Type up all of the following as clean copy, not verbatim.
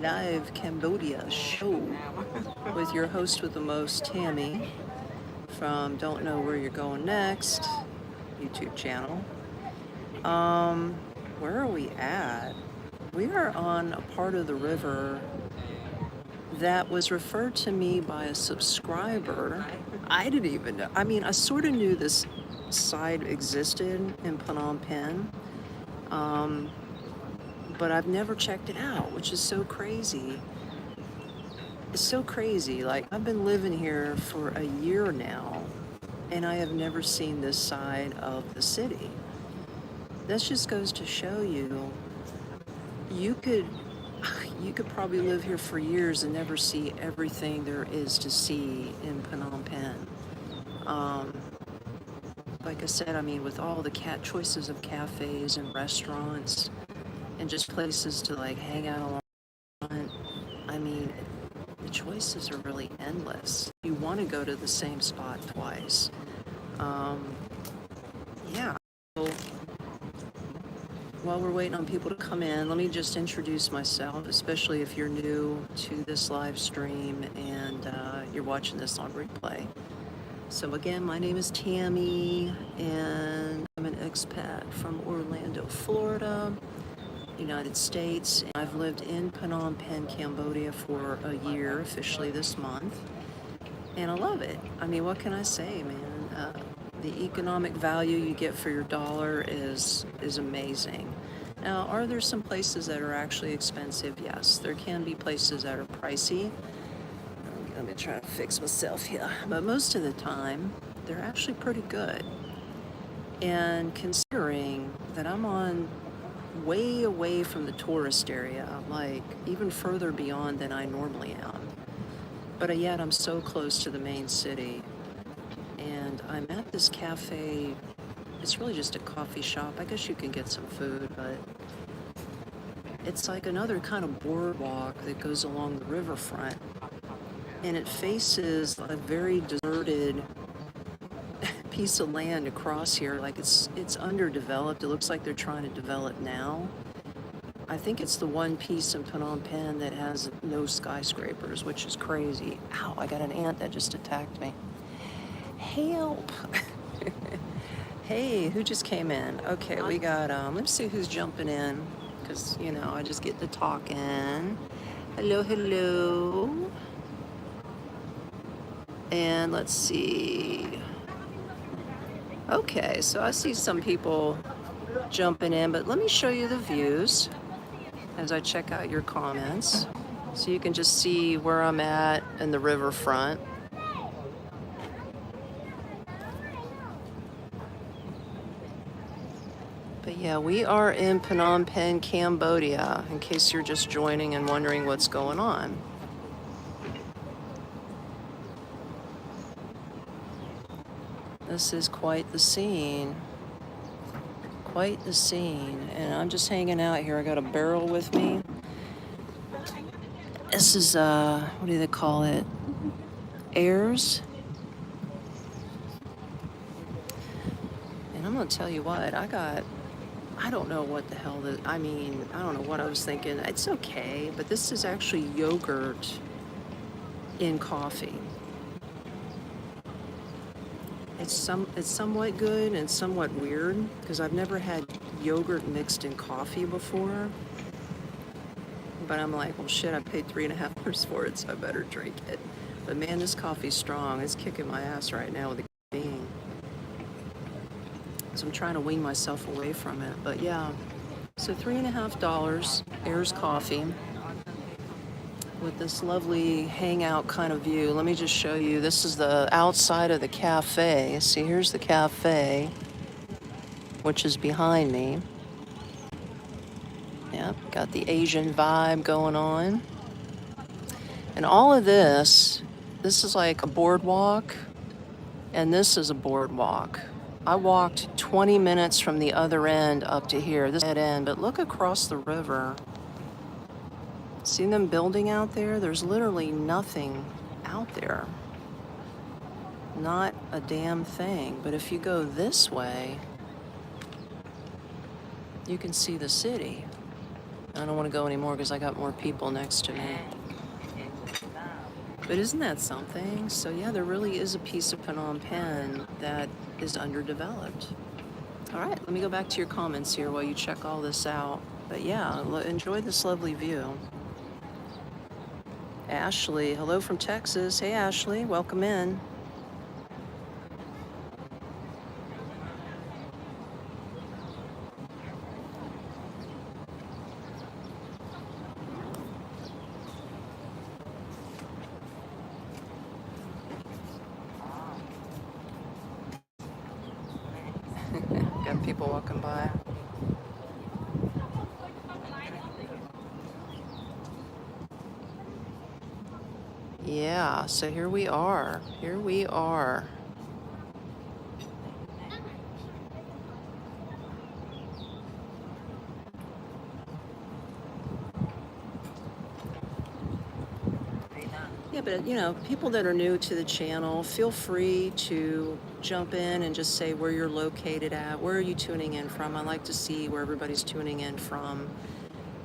live Cambodia show with your host with the most, Tami, from Don't Know Where You're Going Next YouTube channel. Where are we at? We are on a part of the river that was referred to me by a subscriber. I didn't even know. I mean, I sort of knew this side existed in Phnom Penh, but I've never checked it out, which is so crazy. It's so crazy. Like, I've been living here for a year now, and I have never seen this side of the city. That just goes to show you, you could probably live here for years and never see everything there is to see in Phnom Penh. Like I said, I mean, with all the choices of cafes and restaurants and just places to like hang out along, I mean, the choices are really endless. You want to go to the same spot twice. Yeah. So, while we're waiting on people to come in, let me just introduce myself, especially if you're new to this live stream and you're watching this on replay. So again, my name is Tami, and I'm an expat from Orlando, Florida, United States. I've lived in Phnom Penh, Cambodia for a year, officially this month, and I love it. I mean, what can I say, man? The economic value you get for your dollar is amazing. Now, are there some places that are actually expensive? Yes, there can be places that are pricey. Let me try to fix myself here. But most of the time, they're actually pretty good. And considering that I'm on way away from the tourist area, like even further beyond than I normally am, but yet I'm so close to the main city. And I'm at this cafe. It's really just a coffee shop. I guess you can get some food, but it's like another kind of boardwalk that goes along the riverfront. And it faces a very deserted piece of land across here. Like it's underdeveloped. It looks like they're trying to develop now. I think it's the one piece in Phnom Penh that has no skyscrapers, which is crazy. Ow, I got an ant that just attacked me. Help. Hey, who just came in? Okay, we got, let's see who's jumping in, because, you know, I just get to talking. Hello, hello. And let's see. Okay, so I see some people jumping in, but let me show you the views as I check out your comments, so you can just see where I'm at in the riverfront. But yeah, we are in Phnom Penh, Cambodia, in case you're just joining and wondering what's going on. This is quite the scene. Quite the scene. And I'm just hanging out here. I got a barrel with me. This is, what do they call it? Airs. And I'm gonna tell you what, I don't know what the hell I don't know what I was thinking. It's okay, but this is actually yogurt in coffee. It's somewhat good and somewhat weird, because I've never had yogurt mixed in coffee before. But I'm like, well, shit, I paid $3.50 for it, so I better drink it. But man, this coffee's strong. It's kicking my ass right now with the caffeine. So I'm trying to wean myself away from it. But yeah, so $3.50, Ayers Coffee, with this lovely hangout kind of view. Let me just show you. This is the outside of the cafe. See, here's the cafe, which is behind me. Yep, got the Asian vibe going on. And all of this is like a boardwalk, and this is a boardwalk. I walked 20 minutes from the other end up to here, this dead end, but look across the river. See them building out there? There's literally nothing out there. Not a damn thing. But if you go this way, you can see the city. I don't want to go anymore because I got more people next to me. But isn't that something? So yeah, there really is a piece of Phnom Penh that is underdeveloped. All right, let me go back to your comments here while you check all this out. But yeah, enjoy this lovely view. Ashley, hello from Texas. Hey Ashley, welcome in. Got people walking by. Yeah, so here we are. Here we are. Yeah, but you know, people that are new to the channel, feel free to jump in and just say where you're located at. Where are you tuning in from? I like to see where everybody's tuning in from.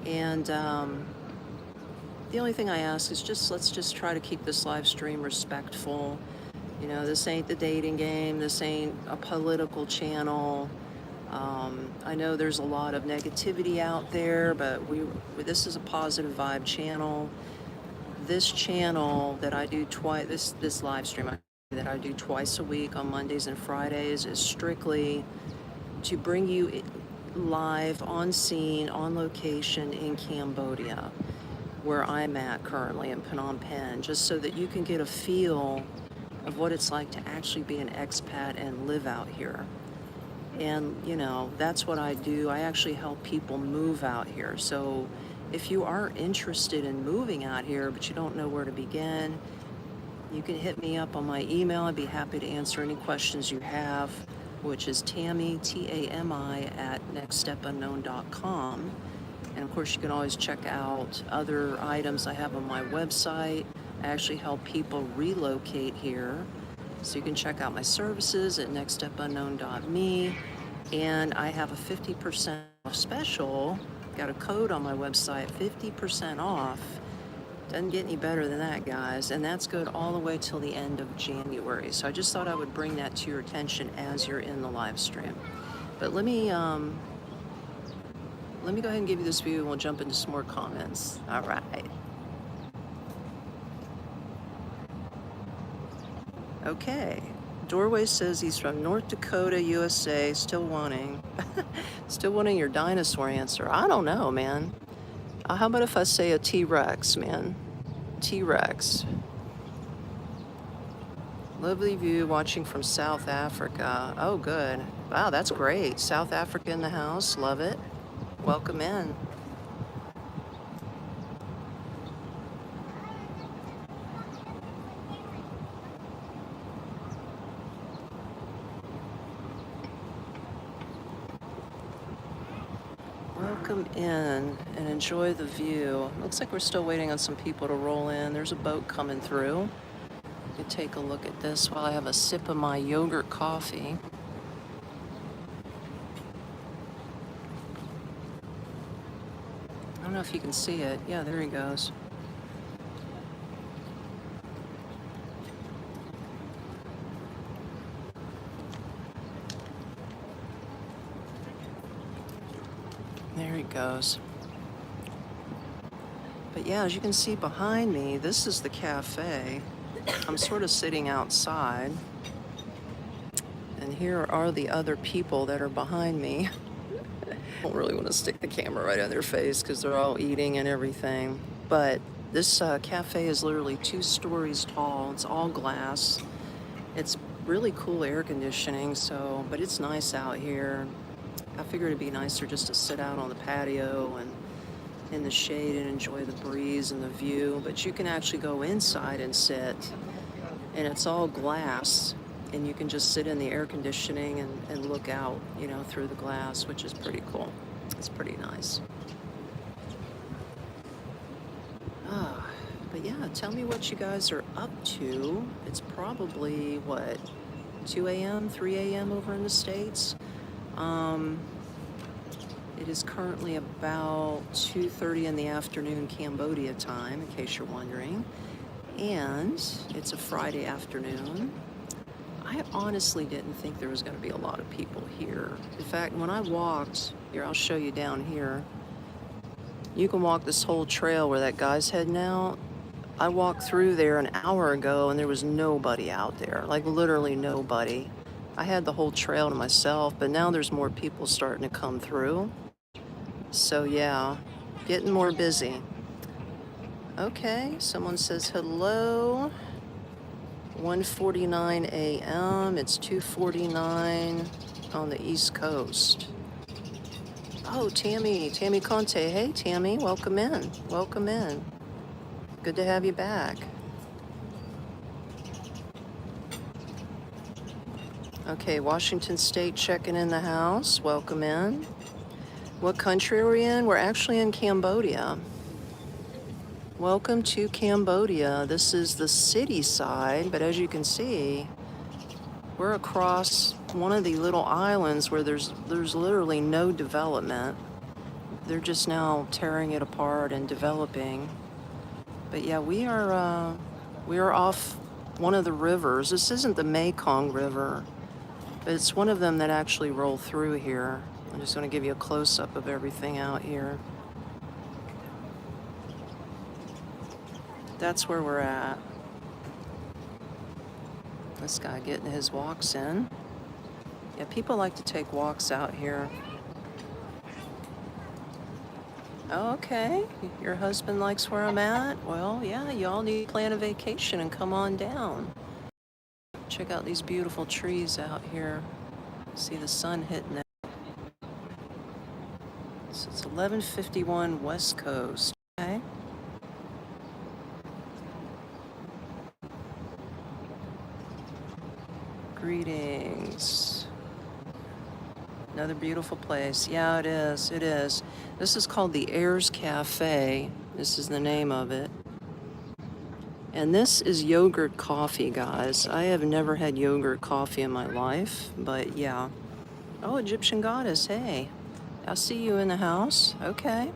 And the only thing I ask is let's just try to keep this live stream respectful. You know, this ain't the dating game. This ain't a political channel. I know there's a lot of negativity out there, but this is a positive vibe channel. This channel that I do this live stream that I do twice a week on Mondays and Fridays is strictly to bring you live, on scene, on location in Cambodia, where I'm at currently in Phnom Penh, just so that you can get a feel of what it's like to actually be an expat and live out here. And, you know, that's what I do. I actually help people move out here. So if you are interested in moving out here, but you don't know where to begin, you can hit me up on my email. I'd be happy to answer any questions you have, which is Tami, Tami, at nextstepunknown.com. And of course, you can always check out other items I have on my website. I actually help people relocate here. So you can check out my services at nextstepunknown.me. And I have a 50% off special. Got a code on my website, 50% off. Doesn't get any better than that, guys. And that's good all the way till the end of January. So I just thought I would bring that to your attention as you're in the live stream. But let me go ahead and give you this view and we'll jump into some more comments. All right. Okay. Doorway says he's from North Dakota, USA, still wanting your dinosaur answer. I don't know, man. How about if I say a T-Rex, man? T-Rex. Lovely view watching from South Africa. Oh, good. Wow, that's great. South Africa in the house. Love it. Welcome in. Welcome in and enjoy the view. Looks like we're still waiting on some people to roll in. There's a boat coming through. You can take a look at this while I have a sip of my yogurt coffee. I don't know if you can see it. Yeah, there he goes. There he goes. But yeah, as you can see behind me, this is the cafe. I'm sort of sitting outside. And here are the other people that are behind me. I don't really want to stick the camera right on their face because they're all eating and everything. But this cafe is literally 2 stories tall. It's all glass. It's really cool air conditioning, but it's nice out here. I figured it'd be nicer just to sit out on the patio and in the shade and enjoy the breeze and the view. But you can actually go inside and sit, and it's all glass, and you can just sit in the air conditioning and look out, you know, through the glass, which is pretty cool. It's pretty nice. But yeah, tell me what you guys are up to. It's probably, what, 2 a.m., 3 a.m. over in the States? It is currently about 2:30 in the afternoon Cambodia time, in case you're wondering. And it's a Friday afternoon. I honestly didn't think there was going to be a lot of people here. In fact, when I walked, here, I'll show you down here. You can walk this whole trail where that guy's heading out. I walked through there an hour ago and there was nobody out there, like literally nobody. I had the whole trail to myself, but now there's more people starting to come through. So yeah, getting more busy. Okay, someone says hello. 1:49 a.m. It's 2:49 on the East Coast. Oh, Tami Conte. Hey, Tami, welcome in. Welcome in. Good to have you back. Okay, Washington State checking in the house. Welcome in. What country are we in? We're actually in Cambodia. Welcome to Cambodia. This is the city side, but as you can see, we're across one of the little islands where there's literally no development. They're just now tearing it apart and developing. But yeah, we are off one of the rivers. This isn't the Mekong River, but it's one of them that actually roll through here. I'm just going to give you a close-up of everything out here. That's where we're at. This guy getting his walks in. Yeah, people like to take walks out here. Oh, okay, your husband likes where I'm at? Well, yeah, y'all need to plan a vacation and come on down. Check out these beautiful trees out here. See the sun hitting it. So it's 11:51 West Coast, okay? Greetings. Another beautiful place. Yeah, it is. It is. This is called the Heirs Cafe. This is the name of it. And this is yogurt coffee, guys. I have never had yogurt coffee in my life, but yeah. Oh, Egyptian goddess. Hey, I'll see you in the house. Okay.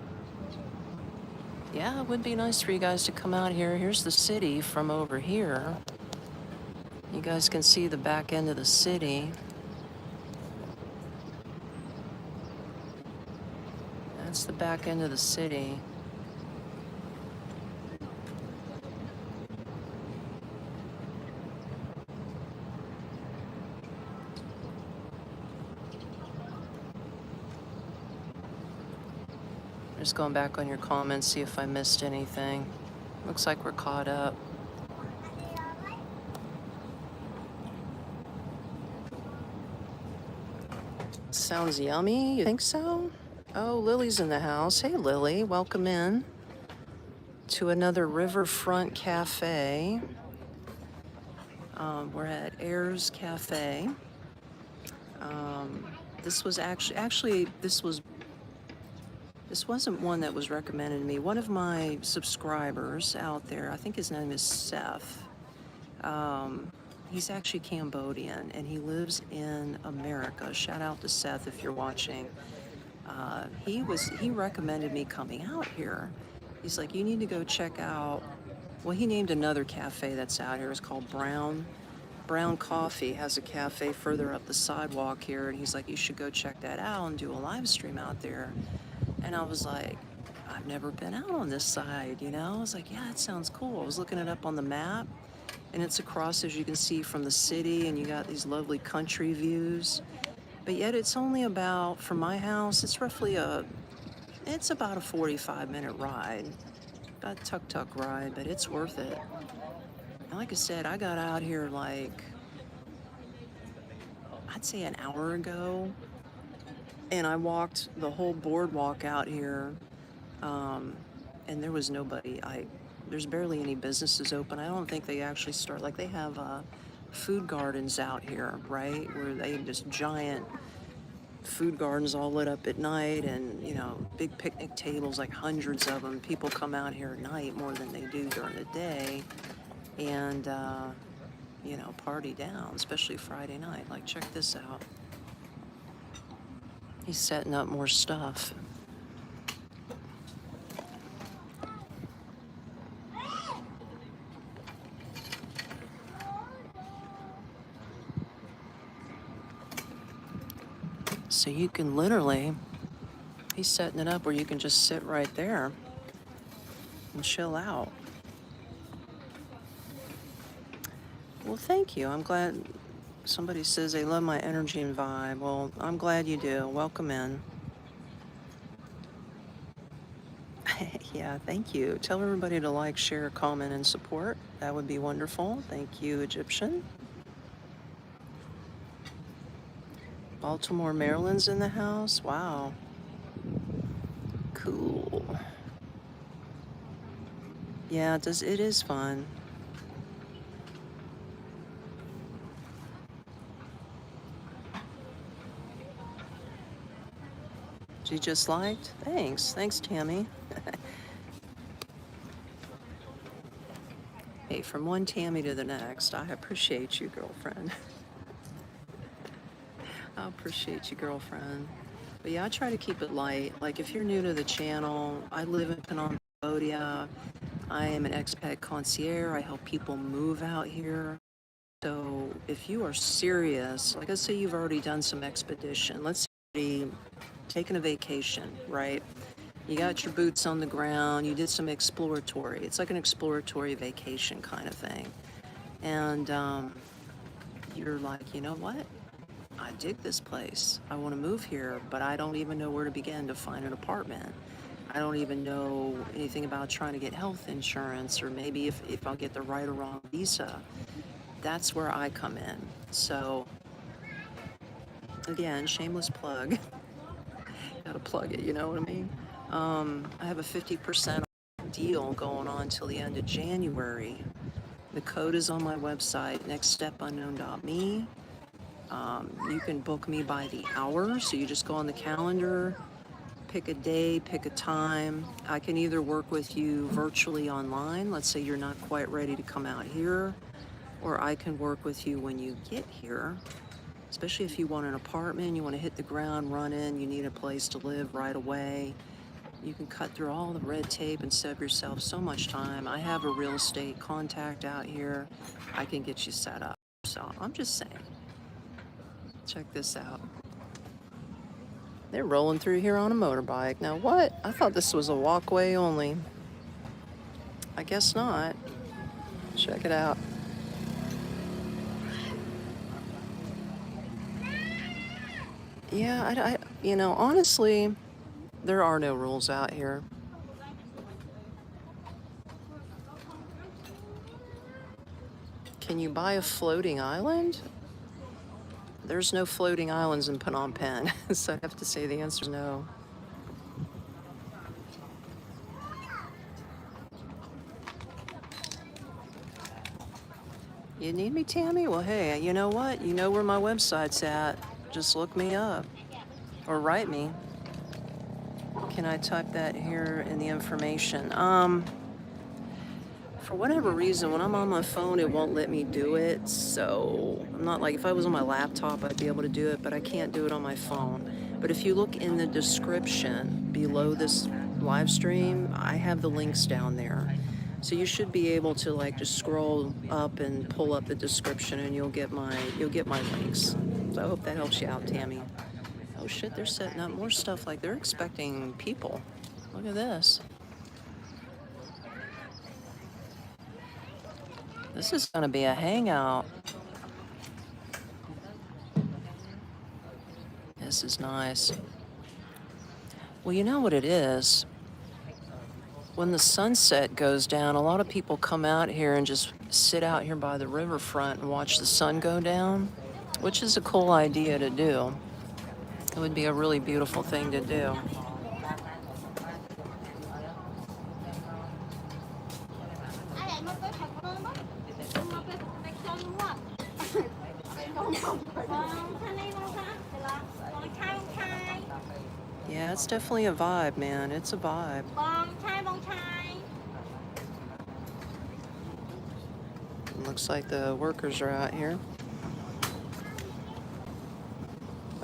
Yeah, it would be nice for you guys to come out here. Here's the city from over here. You guys can see the back end of the city. That's the back end of the city. Just going back on your comments, see if I missed anything. Looks like we're caught up. Sounds yummy. You think so? Oh, Lily's in the house. Hey, Lily. Welcome in to another Riverfront Cafe. We're at Heirs Cafe. This was this wasn't one that was recommended to me. One of my subscribers out there, I think his name is Seth. He's actually Cambodian and he lives in America. Shout out to Seth if you're watching. He recommended me coming out here. He's like, you need to go check out, well, he named another cafe that's out here. It's called Brown Coffee has a cafe further up the sidewalk here. And he's like, you should go check that out and do a live stream out there. And I was like, I've never been out on this side, you know? I was like, yeah, it sounds cool. I was looking it up on the map and it's across, as you can see, from the city and you got these lovely country views. But yet it's only about, from my house, it's about a 45-minute ride. About a tuk-tuk ride, but it's worth it. And like I said, I got out here like, I'd say an hour ago. And I walked the whole boardwalk out here, and there was nobody. There's barely any businesses open. I don't think they actually start, like they have food gardens out here, right? Where they have just giant food gardens all lit up at night and, you know, big picnic tables, like hundreds of them. People come out here at night more than they do during the day and, you know, party down, especially Friday night. Like, check this out. He's setting up more stuff. So you can literally, he's setting it up where you can just sit right there and chill out. Well, thank you. I'm glad somebody says they love my energy and vibe. Well, I'm glad you do. Welcome in. Yeah, thank you. Tell everybody to like, share, comment, and support. That would be wonderful. Thank you, Egyptian. Baltimore, Maryland's in the house. Wow. Cool. Yeah, it is fun. You just liked? Thanks. Thanks, Tami. Hey, from one Tami to the next, I appreciate you, girlfriend. I appreciate you, girlfriend. But yeah, I try to keep it light. Like, if you're new to the channel, I live in Phnom, Cambodia. I am an expat concierge. I help people move out here. So if you are serious, like let's say you've already done some expedition, let's say you've already taken a vacation, right? You got your boots on the ground, you did some exploratory. It's like an exploratory vacation kind of thing. And you're like, you know what? I dig this place. I want to move here, but I don't even know where to begin to find an apartment. I don't even know anything about trying to get health insurance, or maybe if I'll get the right or wrong visa. That's where I come in. So, again, shameless plug. Gotta plug it, you know what I mean? I have a 50% deal going on till the end of January. The code is on my website, nextstepunknown.me. You can book me by the hour, so you just go on the calendar, pick a day, pick a time. I can either work with you virtually online, let's say you're not quite ready to come out here, or I can work with you when you get here, especially if you want an apartment, you want to hit the ground running, you need a place to live right away. You can cut through all the red tape and save yourself so much time. I have a real estate contact out here. I can get you set up. So I'm just saying. Check this out. They're rolling through here on a motorbike. Now what? I thought this was a walkway only. I guess not. Check it out. Yeah, you know, honestly, there are no rules out here. Can you buy a floating island? There's no floating islands in Phnom Penh, so I have to say the answer is no. You need me, Tami? Well, hey, you know what? You know where my website's at. Just look me up or write me. Can I type that here in the information? For whatever reason, when I'm on my phone, it won't let me do it. So I'm not like, if I was on my laptop, I'd be able to do it, but I can't do it on my phone. But if you look in the description below this live stream, I have the links down there. So you should be able to like just scroll up and pull up the description, and you'll get my links. So I hope that helps you out, Tami. Oh shit, they're setting up more stuff. Like they're expecting people. Look at this. This is gonna be a hangout. This is nice. Well, you know what it is? When the sunset goes down, a lot of people come out here and just sit out here by the riverfront and watch the sun go down, which is a cool idea to do. It would be a really beautiful thing to do. Yeah, it's definitely a vibe, man. It's a vibe. Looks like the workers are out here.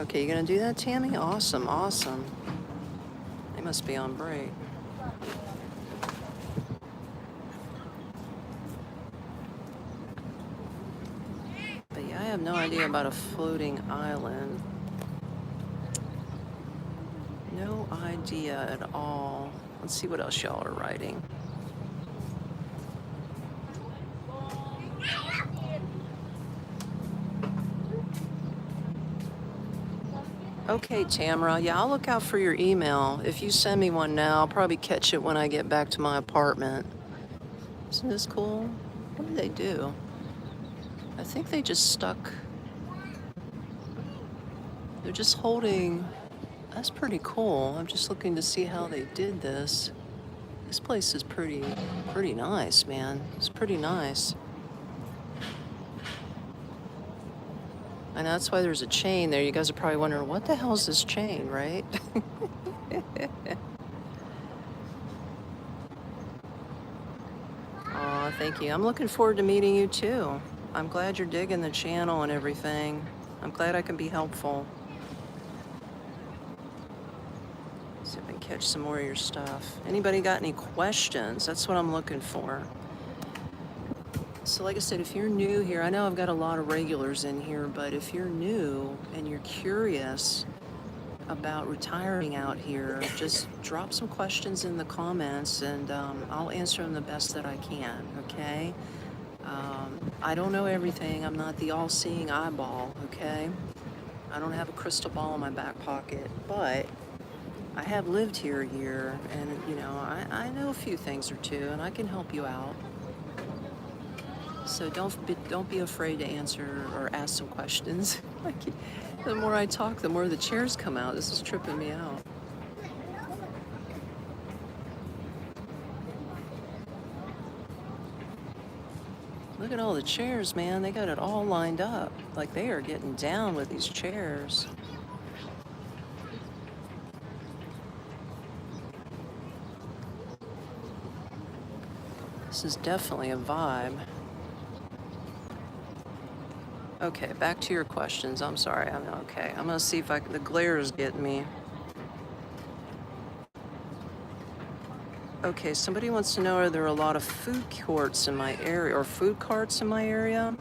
Okay, you gonna do that, Tammy? Awesome, awesome. They must be on break. But yeah, I have no idea about a floating island. No idea at all. Let's see what else y'all are writing. Okay, Tamara. Yeah, I'll look out for your email. If you send me one now, I'll probably catch it when I get back to my apartment. Isn't this cool? What did they do? I think they just stuck. They're just holding. That's pretty cool. I'm just looking to see how they did this. This place is pretty nice, man. It's pretty nice. I know that's why there's a chain there. You guys are probably wondering, what the hell is this chain, right? Aw, thank you. I'm looking forward to meeting you too. I'm glad you're digging the channel and everything. I'm glad I can be helpful. See if I can catch some more of your stuff. Anybody got any questions? That's what I'm looking for. So like I said, if you're new here, I know I've got a lot of regulars in here, but if you're new and you're curious about retiring out here, just drop some questions in the comments and I'll answer them the best that I can, okay? I don't know everything. I'm not the all-seeing eyeball, okay? I don't have a crystal ball in my back pocket, but I have lived here a year and, you know, I know a few things or two and I can help you out. So don't be afraid to answer or ask some questions. The more I talk, the more the chairs come out. This is tripping me out. Look at all the chairs, man. They got it all lined up. Like they are getting down with these chairs. This is definitely a vibe. Okay, back to your questions. I'm sorry. I'm okay. I'm gonna see if the glare is getting me. Okay, somebody wants to know, are there a lot of food courts in my area or food carts in my area?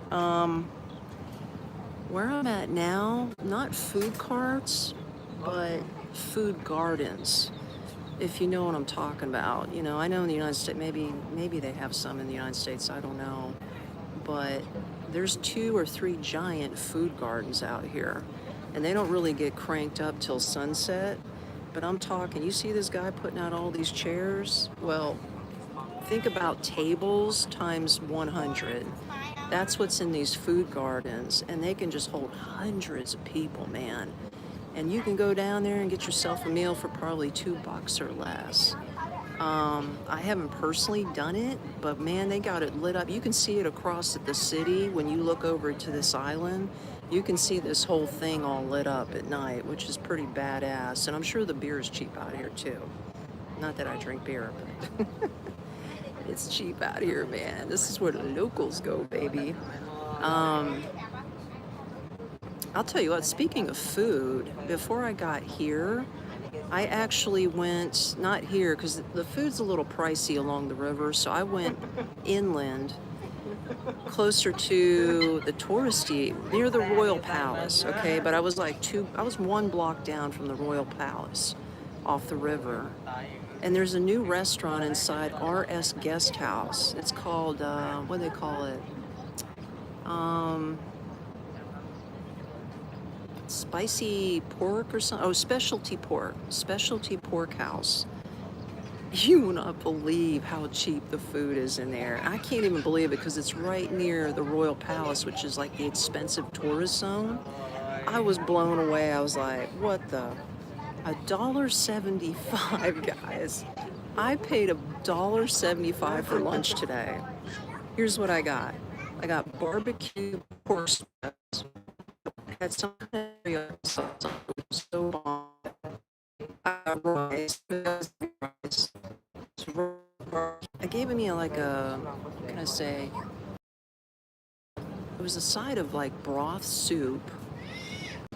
Where I'm at now, not food carts, but food gardens, if you know what I'm talking about. You know, I know in the United States, maybe they have some in the United States, I don't know. But there's 2 or 3 giant food gardens out here, and they don't really get cranked up till sunset. But I'm talking, you see this guy putting out all these chairs? Well, think about tables times 100. That's what's in these food gardens, and they can just hold hundreds of people, man. And you can go down there and get yourself a meal for probably $2 or less. I haven't personally done it, but man, they got it lit up. You can see it across the city when you look over to this island. You can see this whole thing all lit up at night, which is pretty badass. And I'm sure the beer is cheap out here too. Not that I drink beer, but it's cheap out here, man. This is where the locals go, baby. I'll tell you what, speaking of food, before I got here, I actually went, not here, because the food's a little pricey along the river, so I went inland, closer to the touristy, near the Royal Palace, okay? But I was like I was 1 block down from the Royal Palace, off the river. And there's a new restaurant inside RS Guest House. It's called, what do they call it? Spicy pork or something. Oh, specialty pork house. You will not believe how cheap the food is in there. I can't even believe it because it's right near the Royal Palace, which is like the expensive tourist zone. I was blown away. I was like, what the? $1.75, guys. I paid $1.75 for lunch today. Here's what I got. I got barbecue pork strips. Had some kind of sauce. It was so bomb. Rice. I gave me like a, what can I say? It was a side of like broth soup.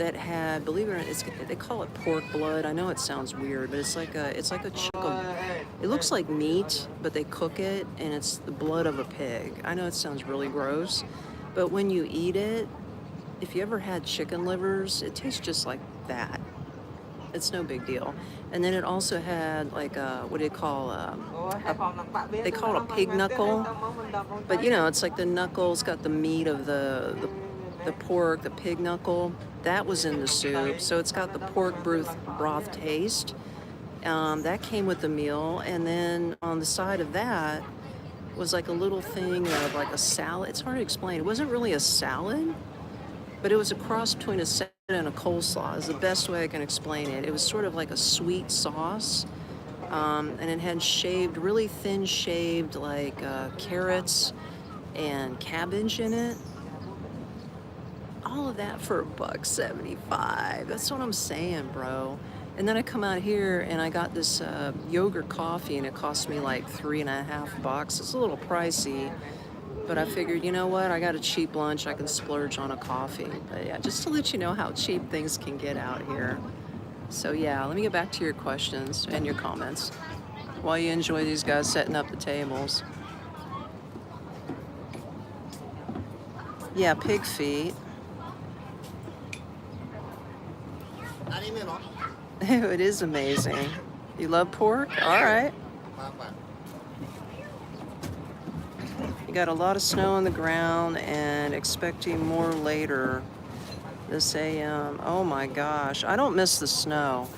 that had, believe it or not, they call it pork blood. I know it sounds weird, but it's like a chunk of, it looks like meat, but they cook it, and it's the blood of a pig. I know it sounds really gross, but when you eat it, if you ever had chicken livers, it tastes just like that. It's no big deal. And then it also had like what do you call they call it a pig knuckle, but you know, it's like the knuckle. It's got the meat of the pork, the pig knuckle. That was in the soup, so it's got the pork broth taste. That came with the meal, and then on the side of that was like a little thing of like a salad. It's hard to explain. It wasn't really a salad, but it was a cross between a salad and a coleslaw is the best way I can explain it. It was sort of like a sweet sauce, and it had shaved, really thin shaved, like carrots and cabbage in it. All of that for $1.75. That's what I'm saying, bro. And then I come out here and I got this yogurt coffee, and it cost me like $3.50. It's a little pricey. But I figured, you know what, I got a cheap lunch, I can splurge on a coffee. But yeah, just to let you know how cheap things can get out here. So yeah, let me get back to your questions and your comments while you enjoy these guys setting up the tables. Yeah, pig feet. It is amazing. You love pork? All right. You got a lot of snow on the ground and expecting more later this AM. Oh my gosh, I don't miss the snow.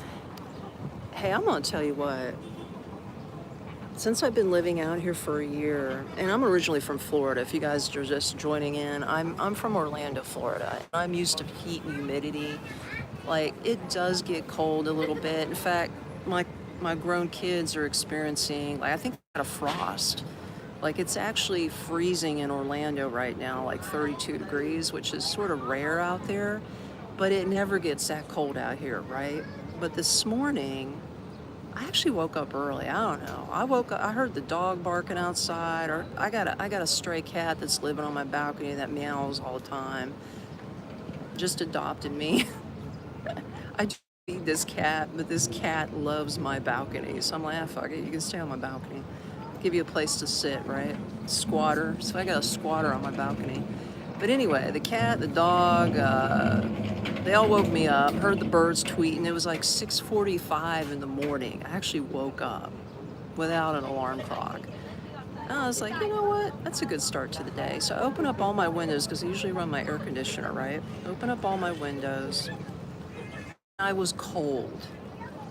Hey, I'm gonna tell you what. Since I've been living out here for a year, and I'm originally from Florida, if you guys are just joining in, I'm from Orlando, Florida. I'm used to heat and humidity. Like, it does get cold a little bit. In fact, my grown kids are experiencing, like, I think they got a frost. Like, it's actually freezing in Orlando right now, like 32 degrees, which is sort of rare out there, but it never gets that cold out here, right? But this morning, I actually woke up early. I don't know. I woke up, I heard the dog barking outside, or I got a stray cat that's living on my balcony that meows all the time. Just adopted me. I do feed this cat, but this cat loves my balcony. So I'm like, ah, fuck it, you can stay on my balcony. Give you a place to sit, right? Squatter. So I got a squatter on my balcony. But anyway, the cat, the dog, they all woke me up. Heard the birds tweeting. It was like 6:45 in the morning. I actually woke up without an alarm clock. And I was like, you know what? That's a good start to the day. So I open up all my windows, because I usually run my air conditioner, right? Open up all my windows. I was cold.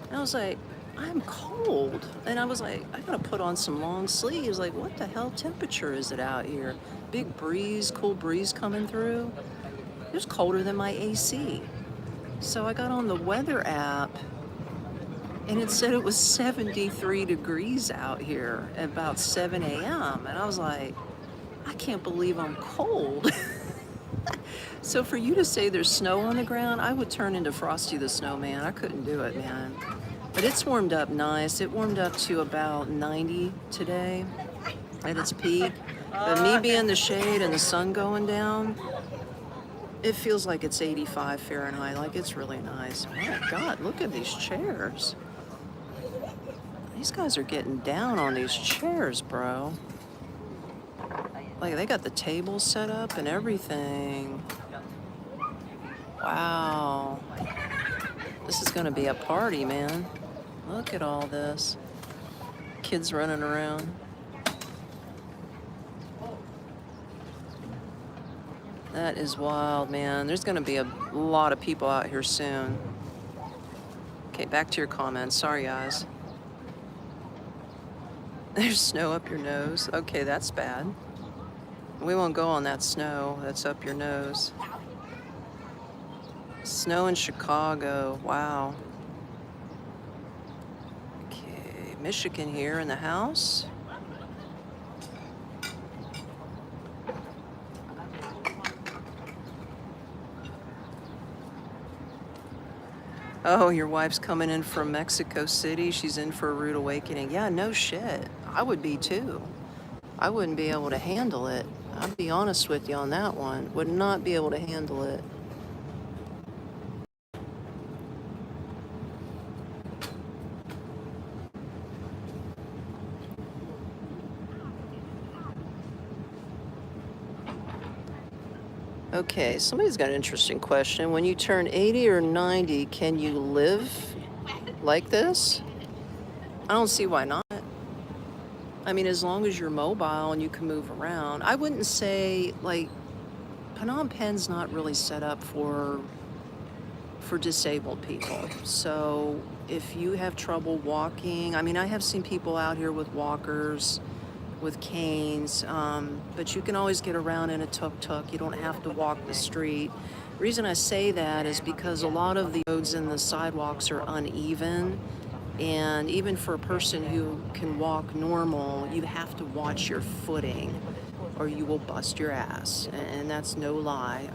And I was like, I'm cold. And I was like, I gotta put on some long sleeves. Like, what the hell temperature is it out here? Big breeze, cool breeze coming through. It was colder than my AC. So I got on the weather app, and it said it was 73 degrees out here at about 7 a.m. And I was like, I can't believe I'm cold. So for you to say there's snow on the ground, I would turn into Frosty the Snowman. I couldn't do it, man. But it's warmed up nice. It warmed up to about 90 today at its peak. But me being in the shade and the sun going down, it feels like it's 85 Fahrenheit. Like, it's really nice. My God, look at these chairs. These guys are getting down on these chairs, bro. Like, they got the tables set up and everything. Wow. This is gonna be a party, man. Look at all this. Kids running around. That is wild, man. There's gonna be a lot of people out here soon. Okay, back to your comments. Sorry, guys. There's snow up your nose. Okay, that's bad. We won't go on that snow that's up your nose. Snow in Chicago. Wow. Okay, Michigan here in the house. Oh, your wife's coming in from Mexico City. She's in for a rude awakening. Yeah, no shit. I would be too. I wouldn't be able to handle it. I'll be honest with you on that one. Would not be able to handle it. Okay, somebody's got an interesting question. When you turn 80 or 90, can you live like this? I don't see why not. I mean, as long as you're mobile and you can move around. I wouldn't say, like, Phnom Penh's not really set up for disabled people. So if you have trouble walking, I mean, I have seen people out here with walkers, with canes, but you can always get around in a tuk-tuk. You don't have to walk the street. The reason I say that is because a lot of the roads and the sidewalks are uneven, and even for a person who can walk normal, you have to watch your footing or you will bust your ass, and that's no lie.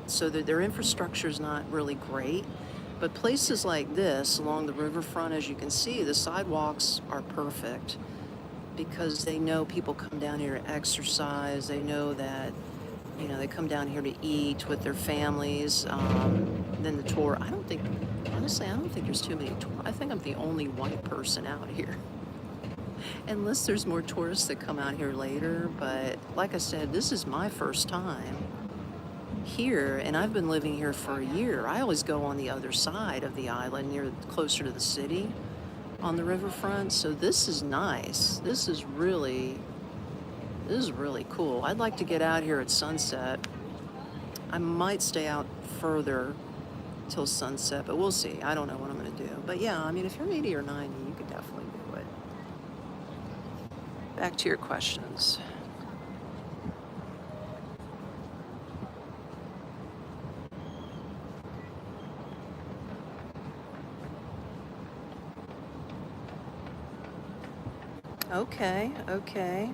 So their infrastructure is not really great, but places like this along the riverfront, as you can see, the sidewalks are perfect because they know people come down here to exercise. They know that, you know, they come down here to eat with their families. Then the tour, honestly, I don't think there's too many tourists. I think I'm the only white person out here. Unless there's more tourists that come out here later. But like I said, this is my first time here, and I've been living here for a year. I always go on the other side of the island, closer to the city on the riverfront. So this is nice. This is really cool. I'd like to get out here at sunset. I might stay out further till sunset, but we'll see. I don't know what I'm going to do. But yeah, I mean, if you're 80 or 90, you could definitely do it. Back to your questions. Okay.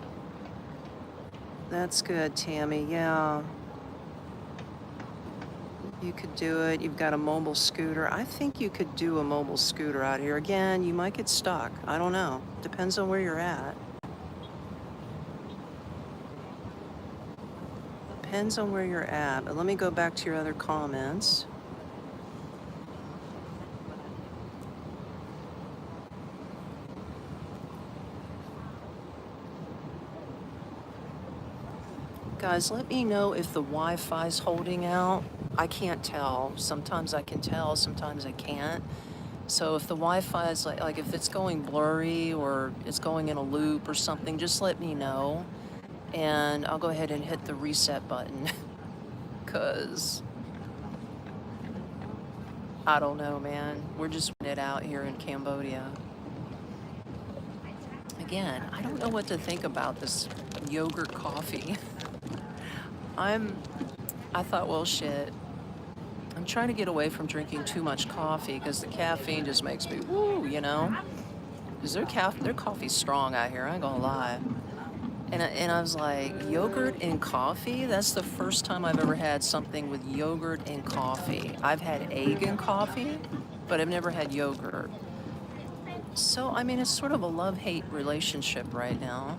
That's good, Tammy. Yeah. You could do it. You've got a mobile scooter. I think you could do a mobile scooter out here. Again, you might get stuck. I don't know. Depends on where you're at. Depends on where you're at. But let me go back to your other comments. Guys, let me know if the Wi-Fi's holding out. I can't tell. Sometimes I can tell, sometimes I can't. So if the Wi-Fi is like if it's going blurry or it's going in a loop or something, just let me know. And I'll go ahead and hit the reset button. Because I don't know, man. We're just it out here in Cambodia. Again, I don't know what to think about this yogurt coffee. I thought, well, shit. I'm trying to get away from drinking too much coffee because the caffeine just makes me woo, you know? Because their coffee's strong out here, I ain't gonna lie. And I was like, yogurt and coffee? That's the first time I've ever had something with yogurt and coffee. I've had egg and coffee, but I've never had yogurt. So, I mean, it's sort of a love-hate relationship right now.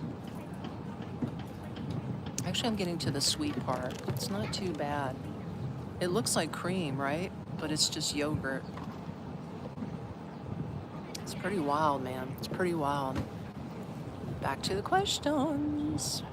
Actually, I'm getting to the sweet part. It's not too bad. It looks like cream, right? But it's just yogurt. It's pretty wild, man. It's pretty wild. Back to the questions.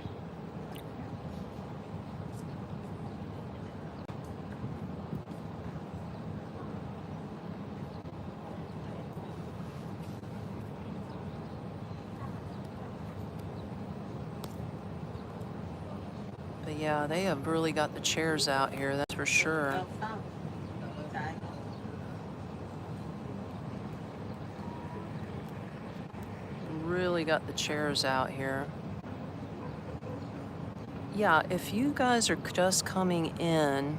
But yeah, they have really got the chairs out here, that's for sure. Really got the chairs out here. Yeah, if you guys are just coming in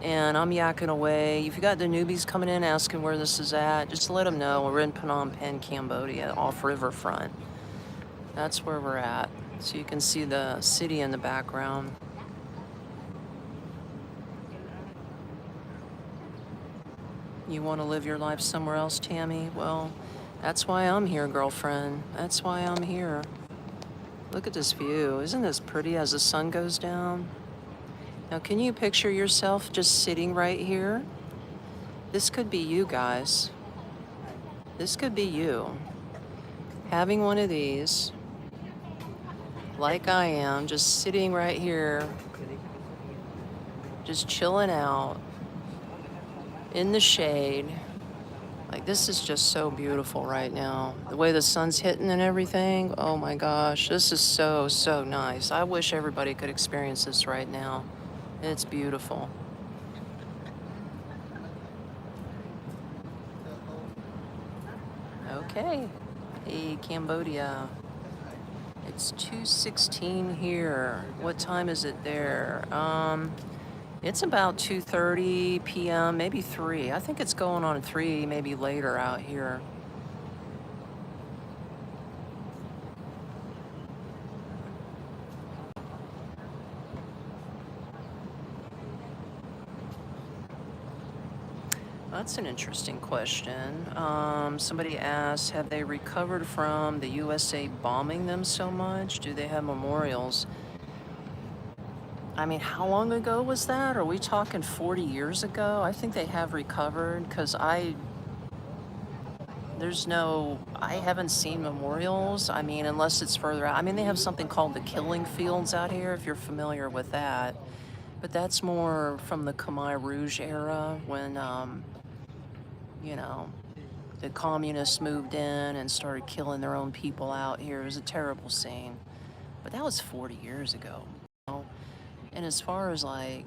and I'm yakking away, if you got the newbies coming in asking where this is at, just let them know we're in Phnom Penh, Cambodia, off riverfront. That's where we're at. So you can see the city in the background. You want to live your life somewhere else, Tammy? Well, that's why I'm here, girlfriend. That's why I'm here. Look at this view. Isn't this pretty as the sun goes down? Now, can you picture yourself just sitting right here? This could be you, guys. This could be you. Having one of these, like I am, just sitting right here just chilling out in the shade. Like, this is just so beautiful right now. The way the sun's hitting and everything. Oh my gosh, this is so, so nice. I wish everybody could experience this right now. It's beautiful. Okay. Hey, Cambodia. It's 2:16 here. What time is it there? It's about 2:30 p.m., maybe 3. I think it's going on at 3, maybe later out here. That's an interesting question. Somebody asked, have they recovered from the USA bombing them so much? Do they have memorials? I mean, how long ago was that? Are we talking 40 years ago? I think they have recovered because I haven't seen memorials. I mean, unless it's further out. I mean, they have something called the Killing Fields out here, if you're familiar with that. But that's more from the Khmer Rouge era when, you know, the communists moved in and started killing their own people out here. It was a terrible scene. But that was 40 years ago. You know? And as far as like,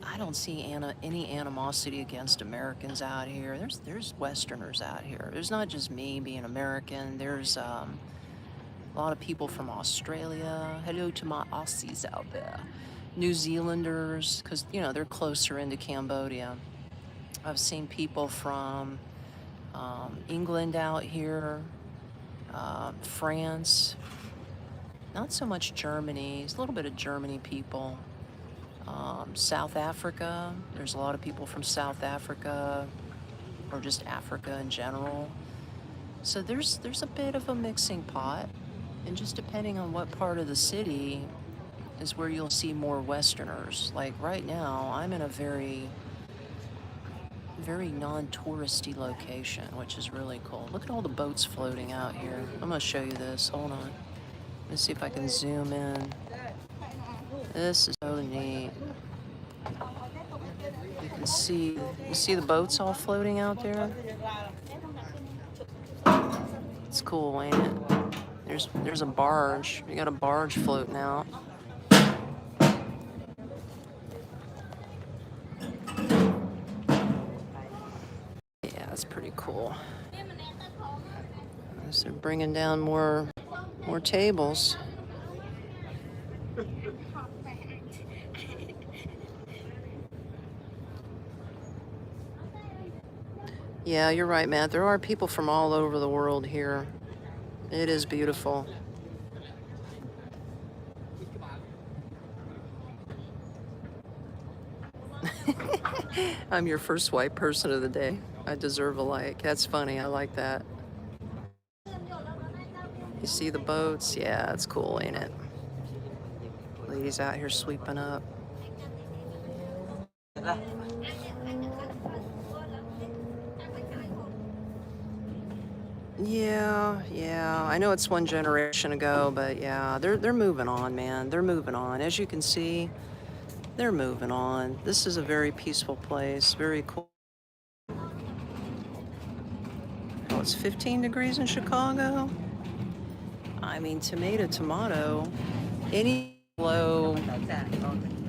I don't see any animosity against Americans out here. There's Westerners out here. There's not just me being American. There's a lot of people from Australia. Hello to my Aussies out there. New Zealanders, because, you know, they're closer into Cambodia. I've seen people from England out here, France, not so much Germany, it's a little bit of Germany people. South Africa, there's a lot of people from South Africa, or just Africa in general. So there's a bit of a mixing pot, and just depending on what part of the city is where you'll see more Westerners. Like right now, I'm in a very non-touristy location, which is really cool. Look at all the boats floating out here. I'm gonna show you this, hold on. Let's see if I can zoom in. This is so neat. You see the boats all floating out there? It's cool, ain't it? There's a barge. You got a barge floating out. Yeah, that's pretty cool. So they're bringing down more tables. Yeah, you're right, Matt. There are people from all over the world here. It is beautiful. I'm your first white person of the day. I deserve a like. That's funny. I like that. You see the boats? Yeah, it's cool, ain't it? Ladies out here sweeping up. Yeah. I know it's one generation ago, but yeah, they're moving on, man. They're moving on. As you can see, they're moving on. This is a very peaceful place. Very cool. Oh, it's 15 degrees in Chicago. I mean, tomato. Any below, I'm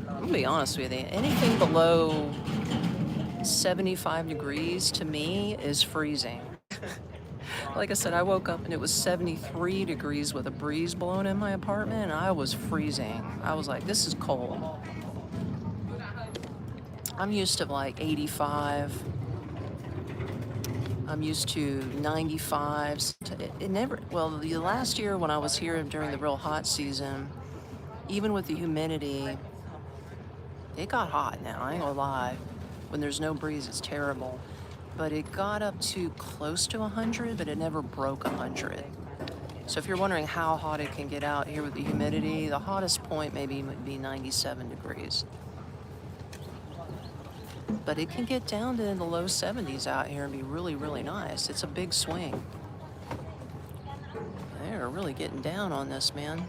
gonna be honest with you, anything below 75 degrees to me is freezing. Like I said, I woke up and it was 73 degrees with a breeze blowing in my apartment, and I was freezing. I was like, this is cold. I'm used to like 85. I'm used to 95. The last year when I was here during the real hot season, even with the humidity, it got hot now, I ain't gonna lie. When there's no breeze, it's terrible. But it got up to close to 100, but it never broke 100. So if you're wondering how hot it can get out here with the humidity, the hottest point maybe would be 97 degrees. But it can get down to the low 70s out here and be really, really nice. It's a big swing. They're really getting down on this, man.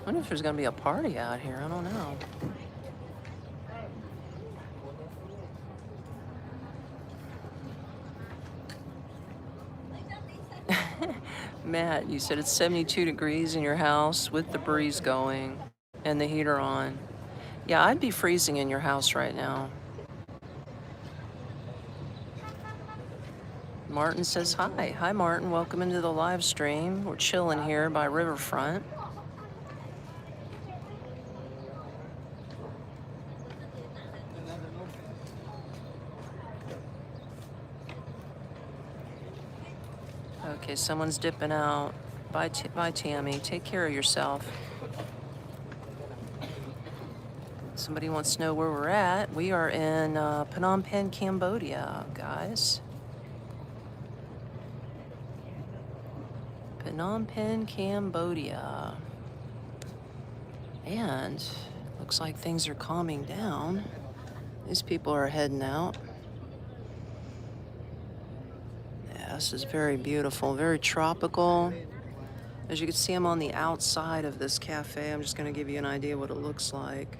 I wonder if there's gonna be a party out here, I don't know. Matt, you said it's 72 degrees in your house with the breeze going and the heater on. Yeah, I'd be freezing in your house right now. Martin says hi. Hi, Martin. Welcome into the live stream. We're chilling here by Riverfront. Okay, someone's dipping out. Bye, Tami. Take care of yourself. Somebody wants to know where we're at. We are in Phnom Penh, Cambodia, guys. Phnom Penh, Cambodia. And looks like things are calming down. These people are heading out. Yeah, this is very beautiful, very tropical. As you can see, I'm on the outside of this cafe. I'm just going to give you an idea what it looks like.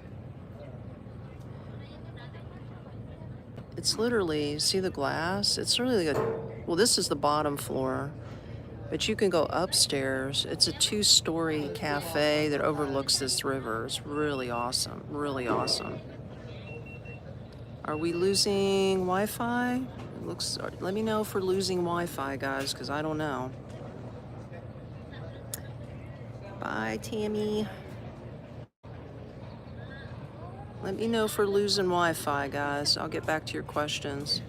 It's literally, see the glass? It's really well, this is the bottom floor, but you can go upstairs. It's a 2-story cafe that overlooks this river. It's really awesome, really awesome. Are we losing Wi-Fi? It looks, let me know if we're losing Wi-Fi, guys, because I don't know. Bye, Tami. Let me know if we're losing Wi-Fi, guys. I'll get back to your questions.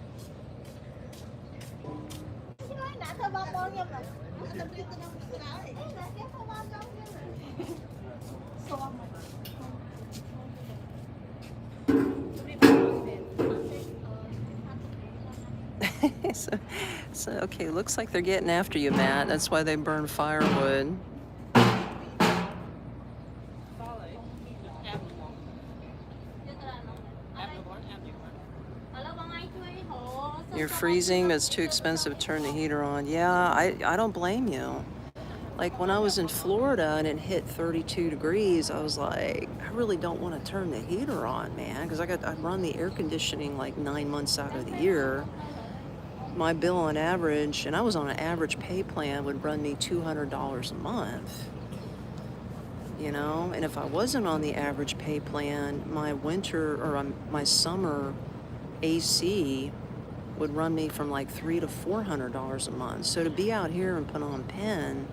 so, okay, looks like they're getting after you, Matt. That's why they burn firewood. You're freezing, it's too expensive to turn the heater on. Yeah, I don't blame you. Like when I was in Florida and it hit 32 degrees, I was like, I really don't want to turn the heater on, man, because I run the air conditioning like 9 months out of the year. My bill on average, and I was on an average pay plan, would run me $200 a month. You know, and if I wasn't on the average pay plan, my winter or my summer AC would run me from like $300 to $400 a month. So to be out here in Phnom Penh,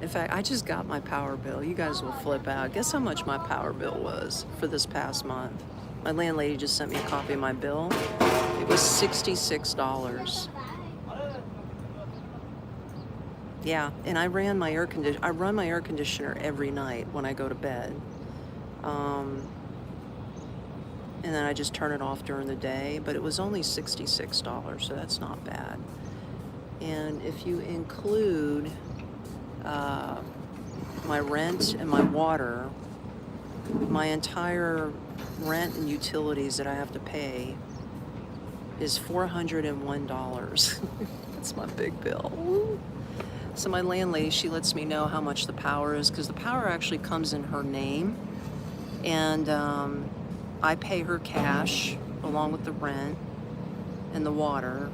in fact, I just got my power bill. You guys will flip out. Guess how much my power bill was for this past month? My landlady just sent me a copy of my bill. It was $66. Yeah, and I run my air conditioner every night when I go to bed. And then I just turn it off during the day, but it was only $66, so that's not bad. And if you include my rent and my water, my entire rent and utilities that I have to pay is $401. That's my big bill. So my landlady, she lets me know how much the power is, because the power actually comes in her name, and I pay her cash along with the rent and the water,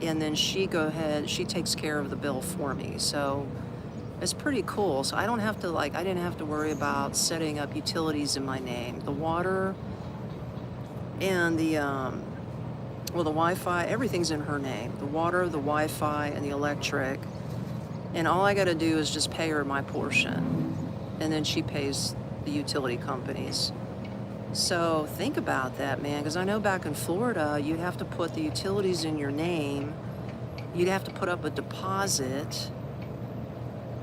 and then she takes care of the bill for me. So it's pretty cool. So I don't have to I didn't have to worry about setting up utilities in my name. The water and the Wi-Fi, everything's in her name. The water, the Wi-Fi, and the electric. And all I gotta do is just pay her my portion. And then she pays the utility companies. So think about that, man, because I know back in Florida, you'd have to put the utilities in your name. You'd have to put up a deposit,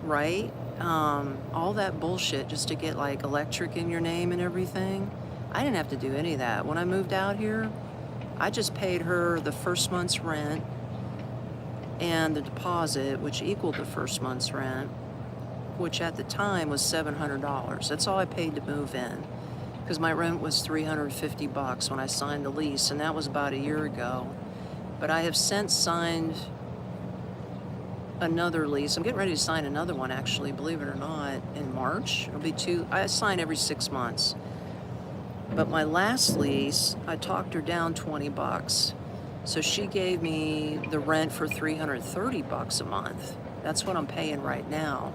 right? All that bullshit just to get like electric in your name and everything. I didn't have to do any of that. When I moved out here, I just paid her the first month's rent and the deposit, which equaled the first month's rent, which at the time was $700. That's all I paid to move in, because my rent was $350 when I signed the lease, and that was about a year ago. But I have since signed another lease. I'm getting ready to sign another one, actually, believe it or not, in March. It'll be I sign every 6 months. But my last lease, I talked her down $20. So she gave me the rent for $330 a month That's what I'm paying right now.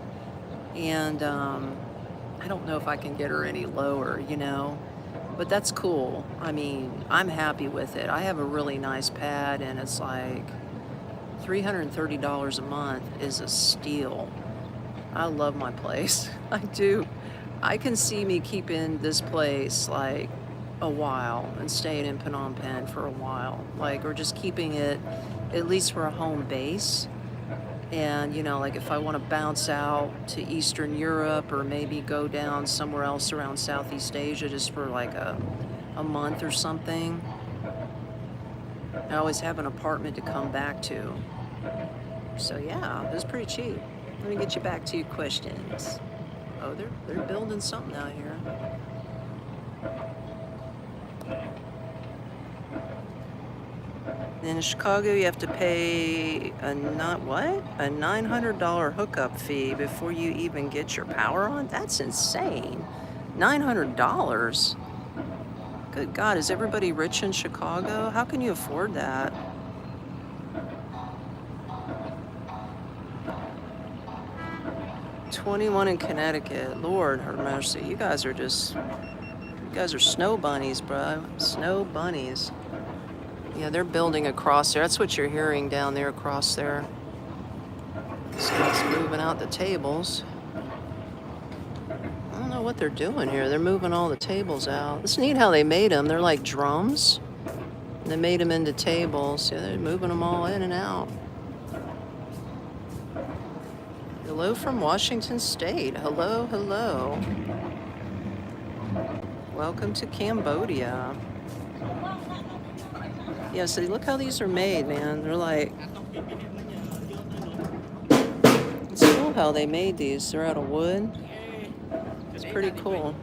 And I don't know if I can get her any lower, you know, but that's cool. I mean, I'm happy with it. I have a really nice pad, and it's like $330 a month is a steal. I love my place. I do. I can see me keeping this place like a while and staying in Phnom Penh for a while, like, or just keeping it at least for a home base. And, you know, like if I want to bounce out to Eastern Europe or maybe go down somewhere else around Southeast Asia just for like a month or something, I always have an apartment to come back to. So yeah, it was pretty cheap. Let me get you back to your questions. Oh, they're building something out here. In Chicago, you have to pay a $900 hookup fee before you even get your power on? That's insane. $900? Good God, is everybody rich in Chicago? How can you afford that? $21 in Connecticut. Lord have mercy. You guys are snow bunnies, bro. Snow bunnies. Yeah, they're building across there. That's what you're hearing down there across there. This guy's moving out the tables. I don't know what they're doing here. They're moving all the tables out. It's neat how they made them. They're like drums. And they made them into tables. Yeah, they're moving them all in and out. Hello from Washington State. Hello, hello. Welcome to Cambodia. Yeah, so look how these are made, man. They're like, it's cool how they made these. They're out of wood. It's pretty cool.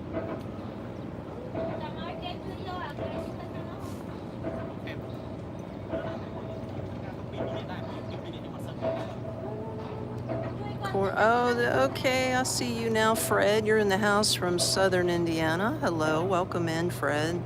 Oh, okay, I see you now, Fred. You're in the house from Southern Indiana. Hello, welcome in, Fred.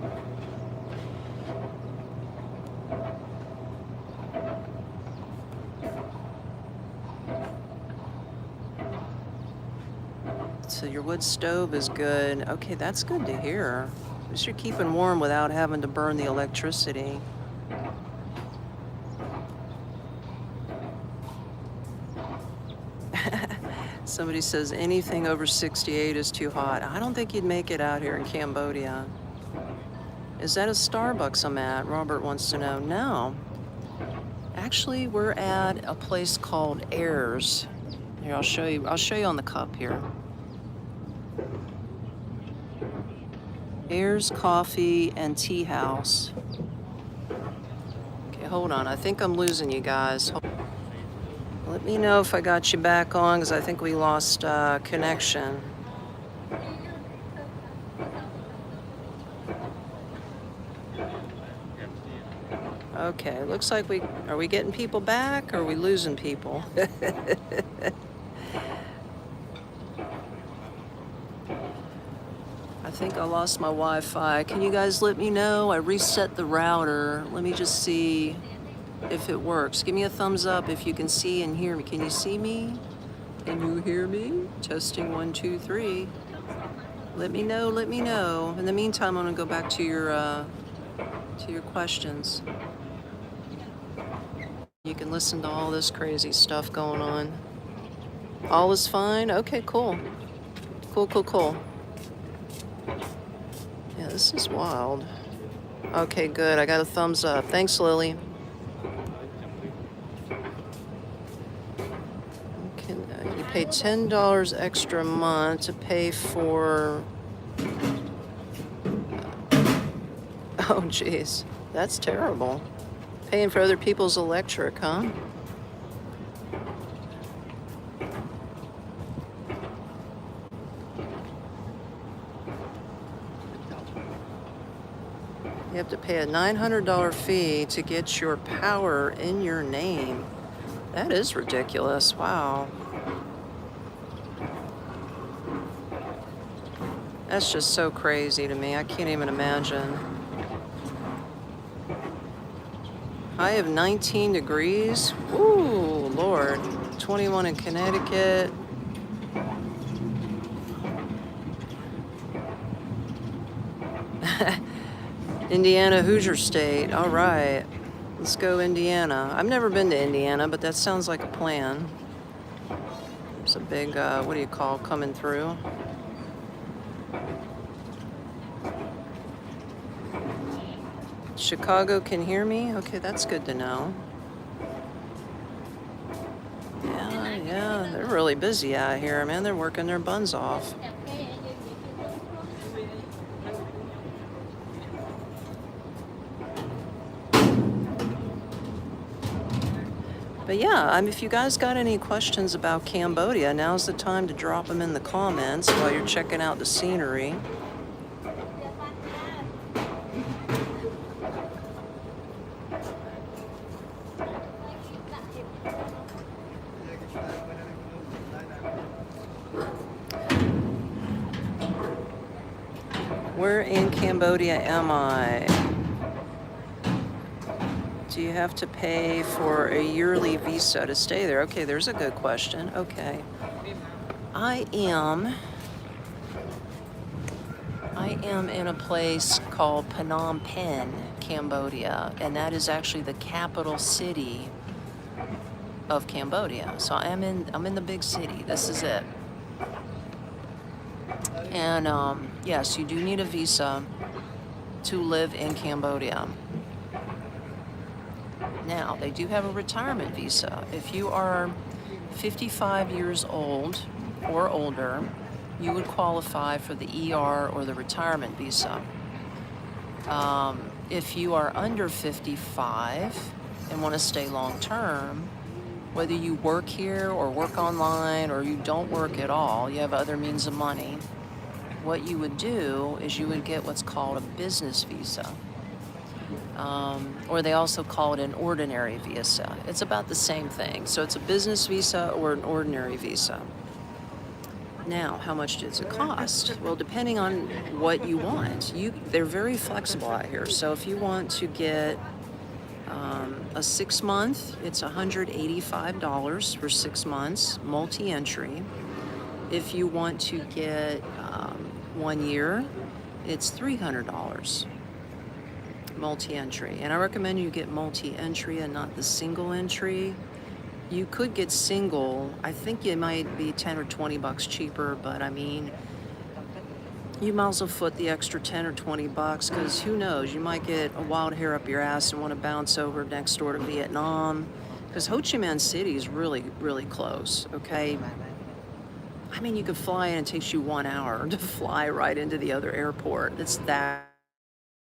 So your wood stove is good. Okay, that's good to hear. At least you're keeping warm without having to burn the electricity. Somebody says anything over 68 is too hot. I don't think you'd make it out here in Cambodia. Is that a Starbucks I'm at? Robert wants to know. No. Actually, we're at a place called Ayers. Here, I'll show you on the cup here. Ayers Coffee and Tea House. Okay, hold on. I think I'm losing you guys. Let me know if I got you back on, because I think we lost connection. Okay, looks like are we getting people back, or are we losing people? I think I lost my Wi-Fi. Can you guys let me know? I reset the router. Let me just see if it works. Give me a thumbs up if you can see and hear me. Can you see me? Can you hear me? Testing 1, 2, 3. Let me know, let me know. In the meantime, I'm gonna go back to your questions. You can listen to all this crazy stuff going on. All is fine? Okay, cool. Cool, cool, cool. Yeah, this is wild. Okay, good. I got a thumbs up. Thanks, Lily. You pay $10 extra a month to pay for... Oh, geez. That's terrible. Paying for other people's electric, huh? You have to pay a $900 fee to get your power in your name. That is ridiculous. Wow. That's just so crazy to me. I can't even imagine. High of 19 degrees. Ooh, Lord. 21 in Connecticut. Indiana, Hoosier State. All right. Let's go Indiana. I've never been to Indiana, but that sounds like a plan. There's a big, what do you call, coming through. Chicago can hear me? Okay, that's good to know. Yeah, they're really busy out here, man. They're working their buns off. But yeah, if you guys got any questions about Cambodia, now's the time to drop them in the comments while you're checking out the scenery. Where in Cambodia am I? Do you have to pay for a yearly visa to stay there? Okay, there's a good question. Okay. I am in a place called Phnom Penh, Cambodia, and that is actually the capital city of Cambodia. So I'm in the big city. This is it. And yes, you do need a visa to live in Cambodia. Now, they do have a retirement visa. If you are 55 years old or older, you would qualify for the ER or the retirement visa. If you are under 55 and want to stay long term, whether you work here or work online or you don't work at all, you have other means of money, what you would do is you would get what's called a business visa. Or they also call it an ordinary visa. It's about the same thing. So it's a business visa or an ordinary visa. Now, how much does it cost? Well, depending on what you want. They're very flexible out here. So if you want to get a 6-month, it's $185 for 6 months, multi-entry. If you want to get 1 year, it's $300. Multi-entry, and I recommend you get multi-entry and not the single entry. You could get single. I think it might be 10 or 20 bucks cheaper, but I mean, you might as well foot the extra 10 or 20 bucks because who knows, you might get a wild hair up your ass and want to bounce over next door to Vietnam, because Ho Chi Minh City is really, really close. Okay, I mean, you could fly in, it takes you 1 hour to fly right into the other airport. It's that.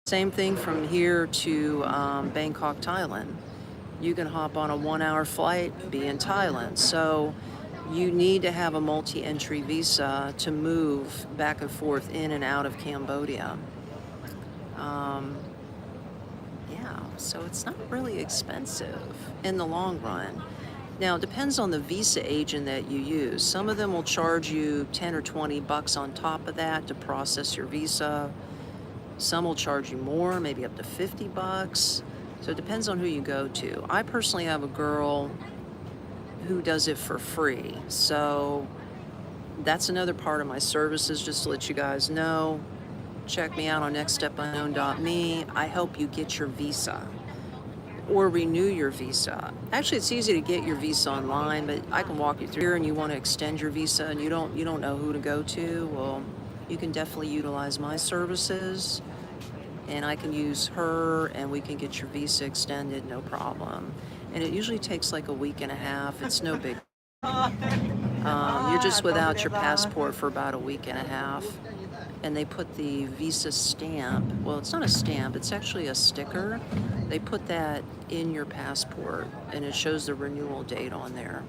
Same thing from here to Bangkok, Thailand. You can hop on a 1-hour flight, be in Thailand. So you need to have a multi-entry visa to move back and forth in and out of Cambodia. Yeah, so it's not really expensive in the long run. Now, it depends on the visa agent that you use. Some of them will charge you 10 or 20 bucks on top of that to process your visa. Some will charge you more, maybe up to 50 bucks. So it depends on who you go to. I personally have a girl who does it for free. So that's another part of my services, just to let you guys know. Check me out on nextstepunknown.me. I help you get your visa or renew your visa. Actually, it's easy to get your visa online, but I can walk you through here, and you want to extend your visa and you don't know who to go to. Well, you can definitely utilize my services, and I can use her, and we can get your visa extended, no problem. And it usually takes like a week and a half. It's no big. You're just without your passport for about a week and a half, and they put the visa stamp. Well, it's not a stamp, it's actually a sticker. They put that in your passport, and it shows the renewal date on there.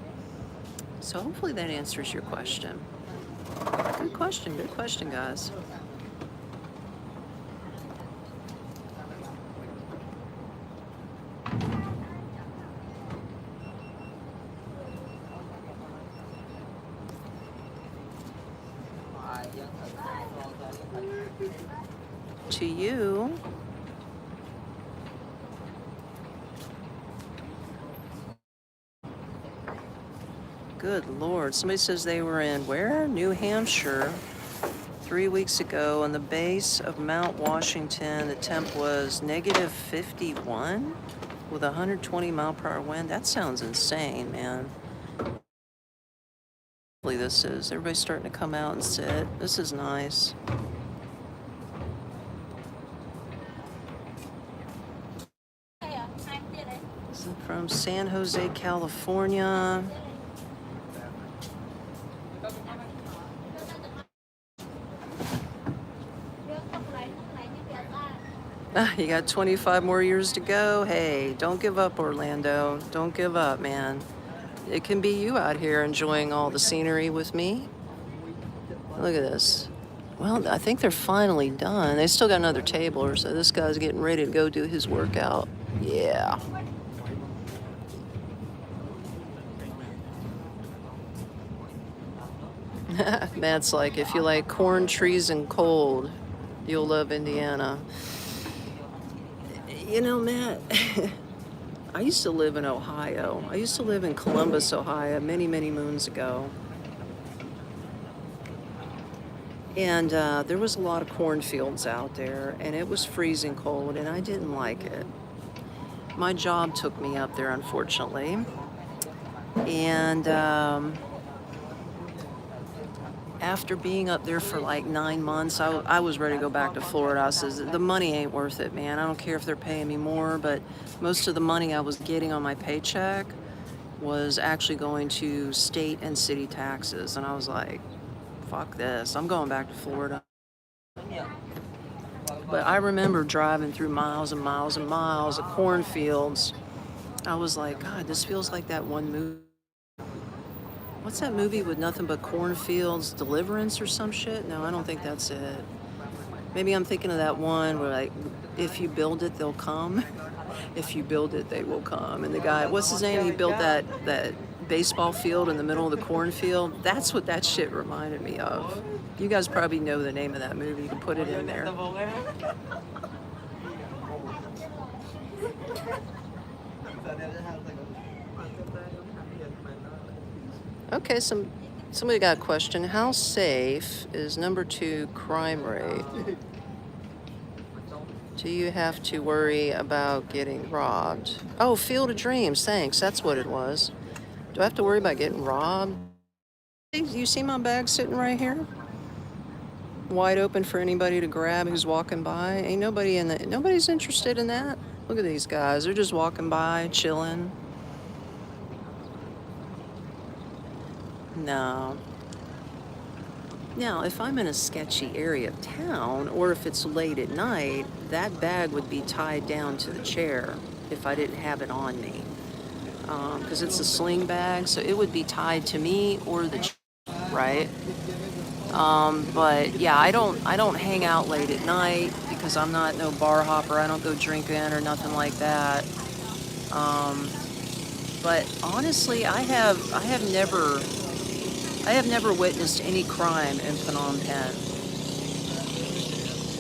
So hopefully that answers your question. Good question, guys. To you. Good Lord. Somebody says they were in where? New Hampshire 3 weeks ago on the base of Mount Washington. The temp was negative 51 with a 120 mile per hour wind. That sounds insane, man. This is. Everybody's starting to come out and sit. This is nice. This is from San Jose, California. You got 25 more years to go. Hey, don't give up, Orlando. Don't give up, man. It can be you out here enjoying all the scenery with me. Look at this. Well, I think they're finally done. They still got another table, or so this guy's getting ready to go do his workout. Yeah. Matt's like, if you like corn, trees, and cold, you'll love Indiana. You know, Matt, I used to live in Ohio. I used to live in Columbus, Ohio, many, many moons ago. And there was a lot of cornfields out there, and it was freezing cold, and I didn't like it. My job took me up there, unfortunately. And after being up there for like 9 months, I was ready to go back to Florida. I says, the money ain't worth it, man. I don't care if they're paying me more, but most of the money I was getting on my paycheck was actually going to state and city taxes. And I was like, fuck this. I'm going back to Florida. But I remember driving through miles and miles and miles of cornfields. I was like, God, this feels like that one movie. What's that movie with nothing but cornfields, Deliverance or some shit? No, I don't think that's it. Maybe I'm thinking of that one where, like, if you build it, they'll come. If you build it, they will come. And the guy, what's his name? He built that baseball field in the middle of the cornfield. That's what that shit reminded me of. You guys probably know the name of that movie. You can put it in there. Okay, somebody got a question. How safe is #2 crime rate? Do you have to worry about getting robbed? Oh, Field of Dreams, thanks. That's what it was. Do I have to worry about getting robbed? You see my bag sitting right here? Wide open for anybody to grab who's walking by. Ain't nobody nobody's interested in that. Look at these guys. They're just walking by, chilling. No. Now, if I'm in a sketchy area of town, or if it's late at night, that bag would be tied down to the chair if I didn't have it on me. Because it's a sling bag, so it would be tied to me or the chair, right? But yeah, I don't hang out late at night because I'm not no bar hopper. I don't go drinking or nothing like that. But honestly, I have never witnessed any crime in Phnom Penh.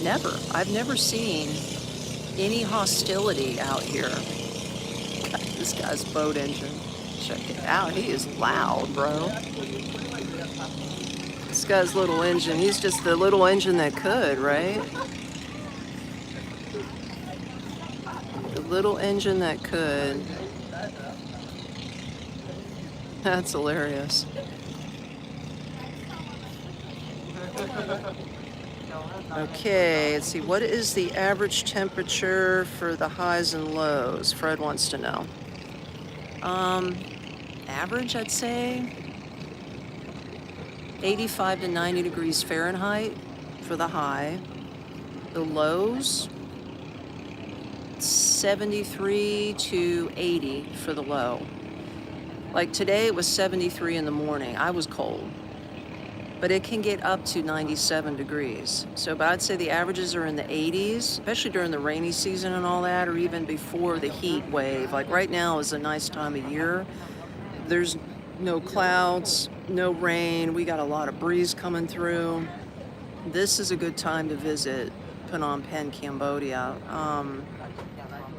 Never. I've never seen any hostility out here. God, this guy's boat engine. Check it out. He is loud, bro. This guy's little engine. He's just the little engine that could, right? The little engine that could. That's hilarious. Okay, let's see. What is the average temperature for the highs and lows? Fred wants to know. Average, I'd say 85 to 90 degrees Fahrenheit for the high. The lows, 73 to 80 for the low. Like today, it was 73 in the morning. I was cold. But it can get up to 97 degrees. So but I'd say the averages are in the 80s, especially during the rainy season and all that, or even before the heat wave. Like right now is a nice time of year. There's no clouds, no rain. We got a lot of breeze coming through. This is a good time to visit Phnom Penh, Cambodia.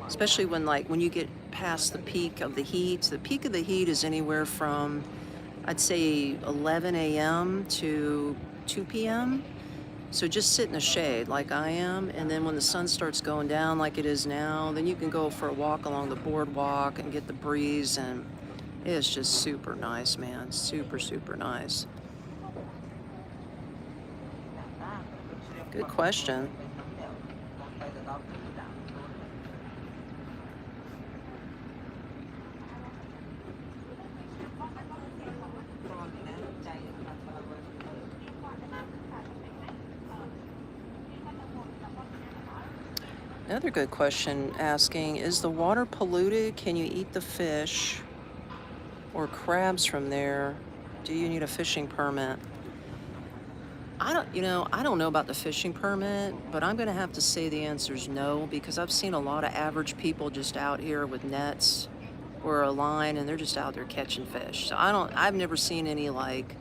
Especially when you get past the peak of the heat. The peak of the heat is anywhere from I'd say 11 a.m. to 2 p.m. So just sit in the shade like I am, and then when the sun starts going down like it is now, then you can go for a walk along the boardwalk and get the breeze, and it's just super nice, man. Super, super nice. Good question. Another good question asking, is the water polluted? Can you eat the fish or crabs from there? Do you need a fishing permit? I don't know about the fishing permit, but I'm going to have to say the answer is no, because I've seen a lot of average people just out here with nets or a line, and they're just out there catching fish. So I've never seen any like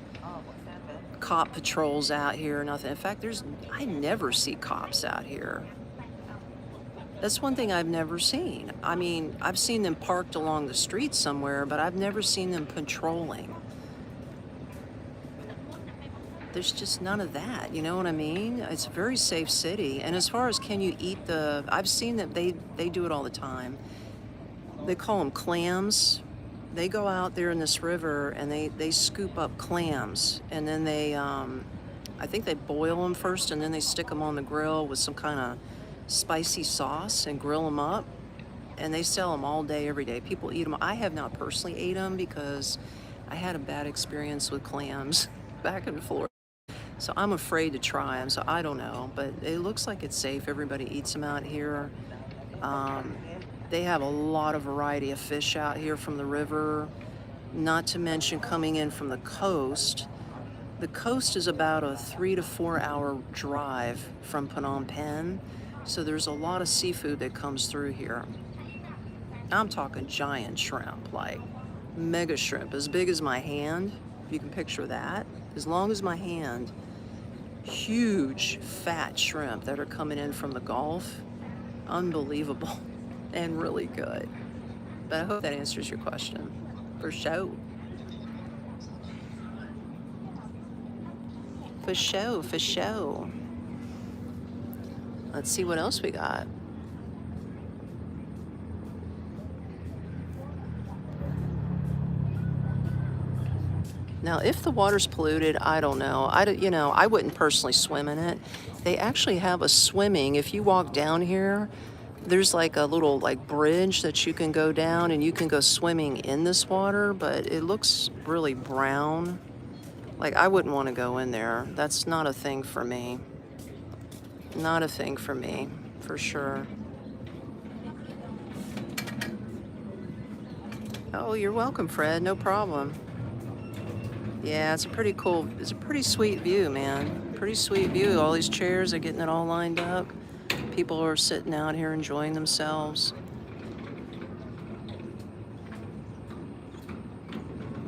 cop patrols out here, nothing. In fact, I never see cops out here. That's one thing I've never seen. I mean, I've seen them parked along the street somewhere, but I've never seen them patrolling. There's just none of that, you know what I mean? It's a very safe city. And as far as can you eat I've seen that they do it all the time. They call them clams. They go out there in this river and they scoop up clams, and then I think they boil them first, and then they stick them on the grill with some kind of spicy sauce and grill them up, and they sell them all day, every day. People eat them. I have not personally ate them because I had a bad experience with clams back in Florida. So I'm afraid to try them, so I don't know. But it looks like it's safe. Everybody eats them out here. They have a lot of variety of fish out here from the river, not to mention coming in from the coast. The coast is about a 3 to 4 hour drive from Phnom Penh, so there's a lot of seafood that comes through here. I'm talking giant shrimp, like mega shrimp, as big as my hand. You can picture that, as long as my hand. Huge, fat shrimp that are coming in from the Gulf. Unbelievable and really good. But I hope that answers your question. For sure. For sure, for sure. Let's see what else we got. Now, if the water's polluted, I don't know. I wouldn't personally swim in it. They actually have a swimming. If you walk down here, there's like a little like bridge that you can go down, and you can go swimming in this water, but it looks really brown. Like, I wouldn't want to go in there. That's not a thing for me. Not a thing for me, for sure. Oh, you're welcome, Fred. No problem. Yeah, it's a pretty sweet view, man. Pretty sweet view. All these chairs are getting it all lined up. People are sitting out here enjoying themselves.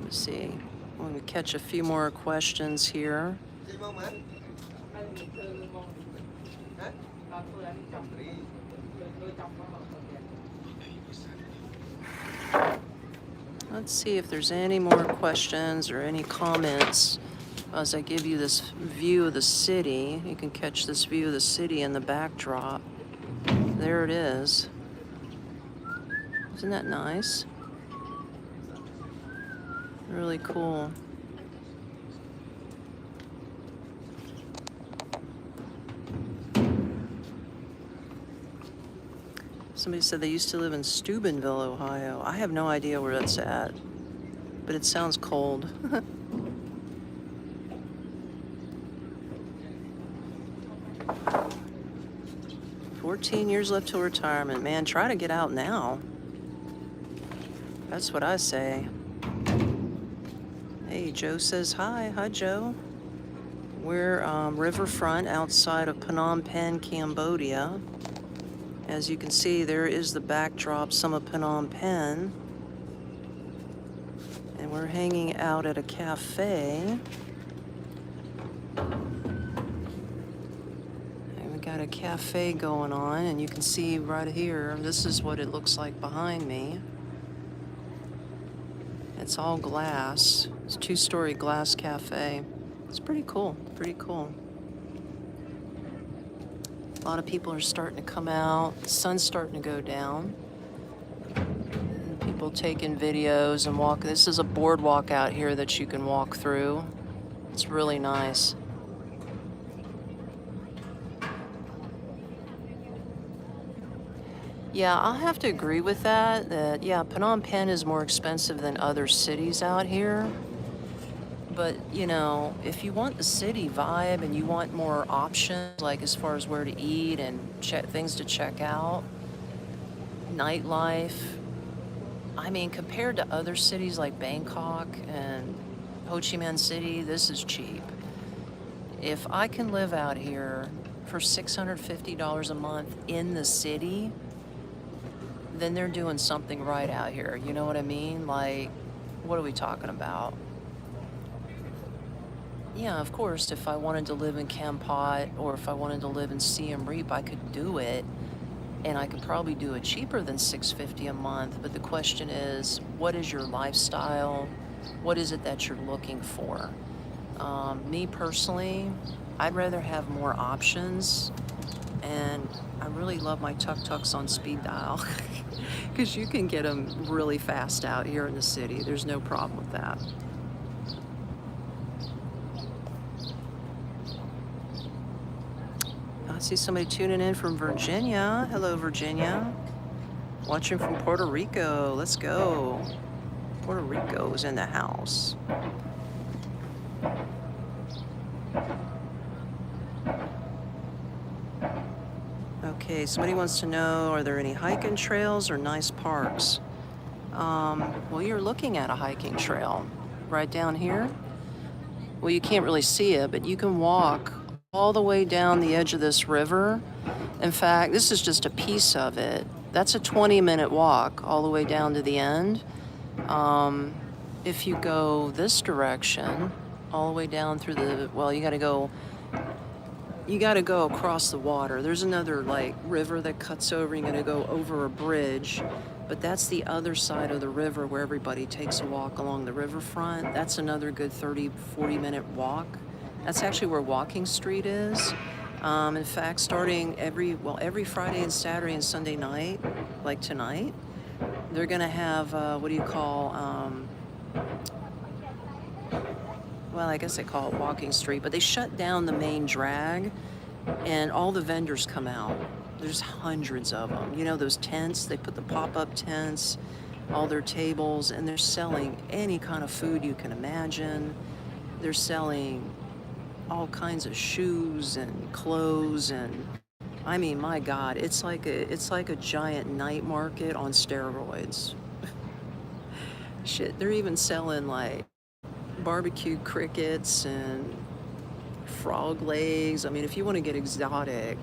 Let's see. I'm going to catch a few more questions here. Let's see if there's any more questions or any comments as I give you this view of the city. You can catch this view of the city in the backdrop. There it is. Isn't that nice? Really cool. Somebody said they used to live in Steubenville, Ohio. I have no idea where that's at, but it sounds cold. 14 years left till retirement. Man, try to get out now. That's what I say. Hey, Joe says hi. Hi, Joe. We're riverfront outside of Phnom Penh, Cambodia. As you can see, there is the backdrop, some of Phnom Penh. And we're hanging out at a cafe. And we got a cafe going on, and you can see right here, this is what it looks like behind me. It's all glass. It's a 2-story glass cafe. It's pretty cool, pretty cool. A lot of people are starting to come out. The sun's starting to go down. And people taking videos and walk. This is a boardwalk out here that you can walk through. It's really nice. Yeah, I'll have to agree with that, yeah, Phnom Penh is more expensive than other cities out here. But, you know, if you want the city vibe and you want more options, like as far as where to eat and things to check out, nightlife, I mean, compared to other cities like Bangkok and Ho Chi Minh City, this is cheap. If I can live out here for $650 a month in the city, then they're doing something right out here. You know what I mean? Like, what are we talking about? Yeah, of course, if I wanted to live in Cambodia or if I wanted to live in Siem Reap, I could do it. And I could probably do it cheaper than $650 a month. But the question is, what is your lifestyle? What is it that you're looking for? Me personally, I'd rather have more options. And I really love my tuk-tuks on speed dial because you can get them really fast out here in the city. There's no problem with that. I see somebody tuning in from Virginia. Hello, Virginia. Watching from Puerto Rico. Let's go. Puerto Rico's in the house. Okay, somebody wants to know, are there any hiking trails or nice parks? Well, you're looking at a hiking trail right down here. Well, you can't really see it, but you can walk all the way down the edge of this river. In fact, this is just a piece of it. That's a 20-minute walk all the way down to the end. If you go this direction, all the way down through the, well, you got to go across the water. There's another like river that cuts over. You're gonna go over a bridge, but that's the other side of the river where everybody takes a walk along the riverfront. That's another good 40-minute walk. That's actually where Walking Street is. In fact, starting every Friday and Saturday and Sunday night, like tonight, they're gonna have, well, I guess they call it Walking Street, but they shut down the main drag and all the vendors come out. There's hundreds of them. You know, those tents, they put the pop-up tents, all their tables, and they're selling any kind of food you can imagine. They're selling all kinds of shoes and clothes, and I mean, my God, it's like a giant night market on steroids. Shit, they're even selling like barbecue crickets and frog legs. I mean, if you want to get exotic,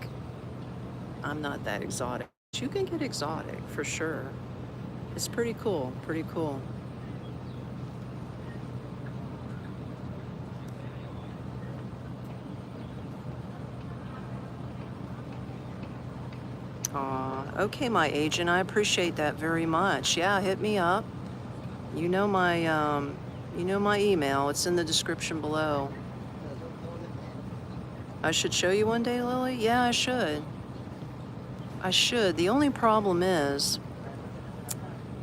I'm not that exotic. But you can get exotic for sure. It's pretty cool, pretty cool. Okay, my agent, I appreciate that very much. Yeah, hit me up. You know my email. It's in the description below. I should show you one day, Lily? Yeah, I should. I should. The only problem is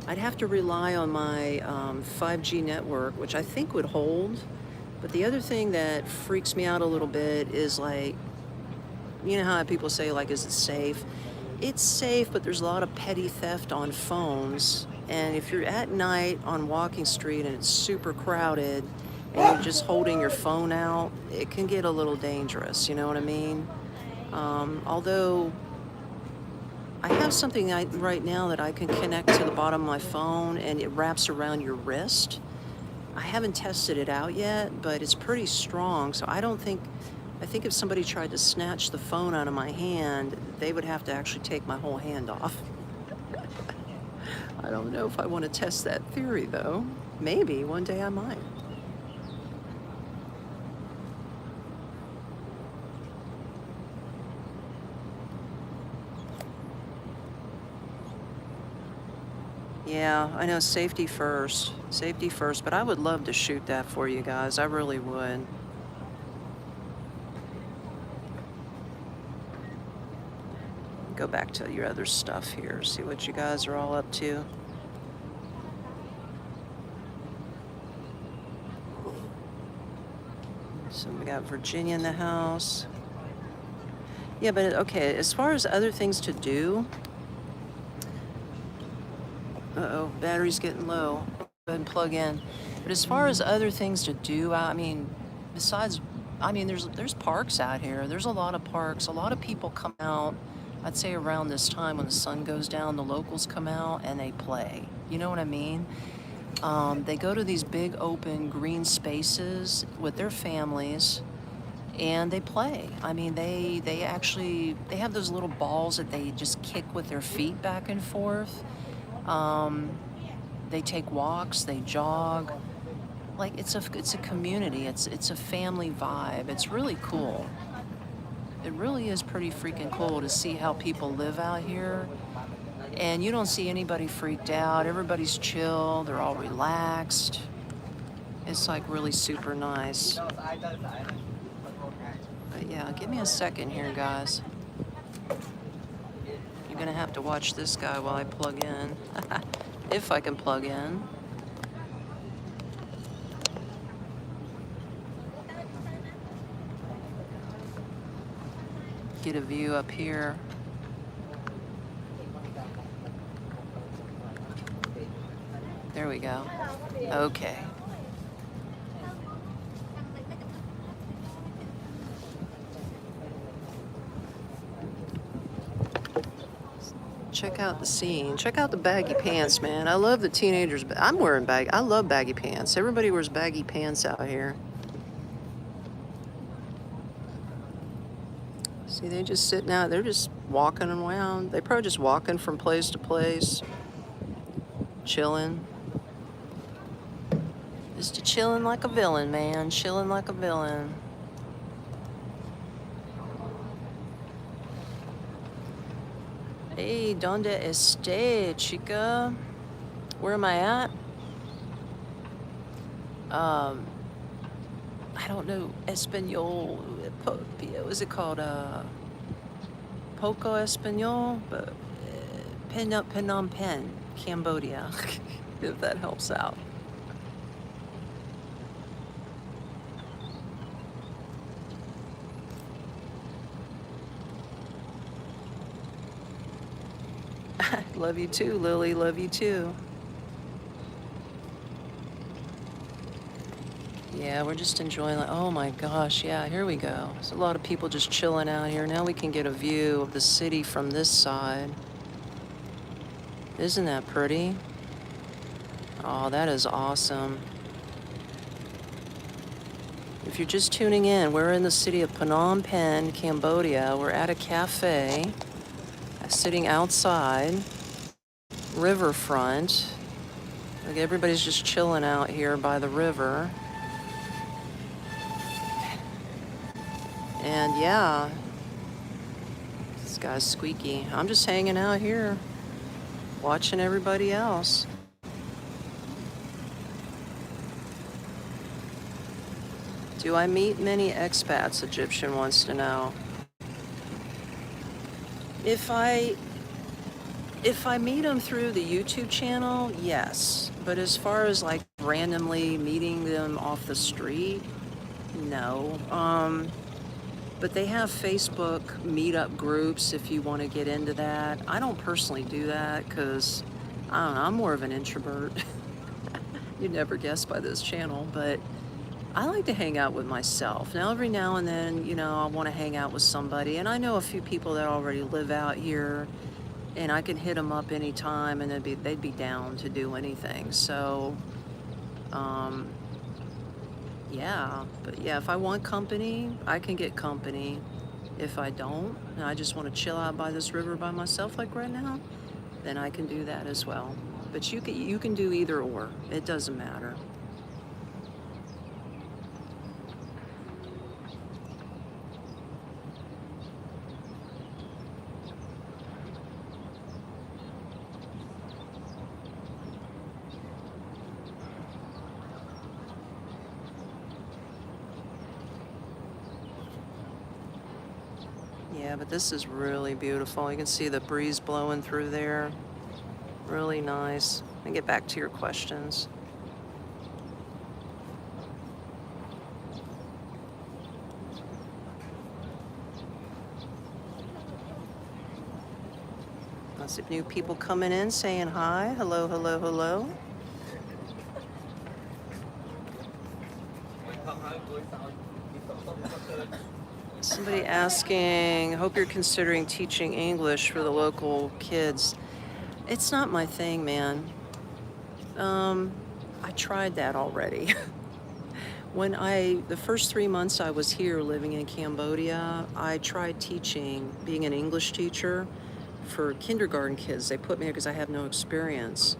I'd have to rely on my 5G network, which I think would hold. But the other thing that freaks me out a little bit is like, you know how people say, like, is it safe? It's safe, but there's a lot of petty theft on phones. And if you're at night on Walking Street and it's super crowded and you're just holding your phone out, it can get a little dangerous, you know what I mean? Although I have something right now that I can connect to the bottom of my phone and it wraps around your wrist. I haven't tested it out yet, but it's pretty strong, so I think if somebody tried to snatch the phone out of my hand, they would have to actually take my whole hand off. I don't know if I want to test that theory, though. Maybe one day I might. Yeah, I know safety first, but I would love to shoot that for you guys. I really would. Go back to your other stuff here, see what you guys are all up to. So we got Virginia in the house. Yeah, but okay, as far as other things to do, uh-oh, battery's getting low. Go ahead and plug in. But as far as other things to do, I mean, besides, I mean, there's parks out here. There's a lot of parks. A lot of people come out. I'd say around this time when the sun goes down, the locals come out and they play. You know what I mean? They go to these big open green spaces with their families and they play. I mean, they actually they have those little balls that they just kick with their feet back and forth. Um, they take walks, they jog. Like it's a community. It's a family vibe. It's really cool. It really is pretty freaking cool to see how people live out here. And you don't see anybody freaked out. Everybody's chill. They're all relaxed. It's like really super nice. But yeah, give me a second here, guys. You're gonna have to watch this guy while I plug in. If I can plug in. Get a view up here. There we go. Okay. Check out the scene. Check out the baggy pants, man. I love the teenagers. I'm wearing I love baggy pants. Everybody wears baggy pants out here. See, they just sitting out. They're just walking around. They probably just walking from place to place, chilling. Just chilling like a villain, man. Chilling like a villain. Hey, ¿dónde esté, chica? Where am I at? I don't know Espanol. What is it called? Poco Espanol, but Phnom Penh, Cambodia. If that helps out. Love you too, Lily. Love you too. Yeah, we're just enjoying. Oh my gosh, yeah, here we go. There's a lot of people just chilling out here. Now we can get a view of the city from this side. Isn't that pretty? Oh, that is awesome. If you're just tuning in, we're in the city of Phnom Penh, Cambodia. We're at a cafe, sitting outside, riverfront. Like everybody's just chilling out here by the river. And yeah, this guy's squeaky. I'm just hanging out here, watching everybody else. Do I meet many expats? Egyptian wants to know. If I meet them through the YouTube channel, yes. But as far as like randomly meeting them off the street, no. But they have Facebook meetup groups if you want to get into that. I don't personally do that because, I don't know, I'm more of an introvert. You'd never guess by this channel, but I like to hang out with myself. Now, every now and then, you know, I want to hang out with somebody. And I know a few people that already live out here, and I can hit them up anytime, and they'd be down to do anything. So, yeah, but yeah, if I want company, I can get company. If I don't, and I just want to chill out by this river by myself like right now, then I can do that as well. But you can do either or. It doesn't matter. Yeah, but this is really beautiful. You can see the breeze blowing through there. Really nice. And get back to your questions. Lots of new people coming in saying hi. Hello, hello, hello. Somebody asking, hope you're considering teaching English for the local kids. It's not my thing, man. I tried that already. The first 3 months I was here living in Cambodia, I tried teaching, being an English teacher for kindergarten kids. They put me there because I have no experience.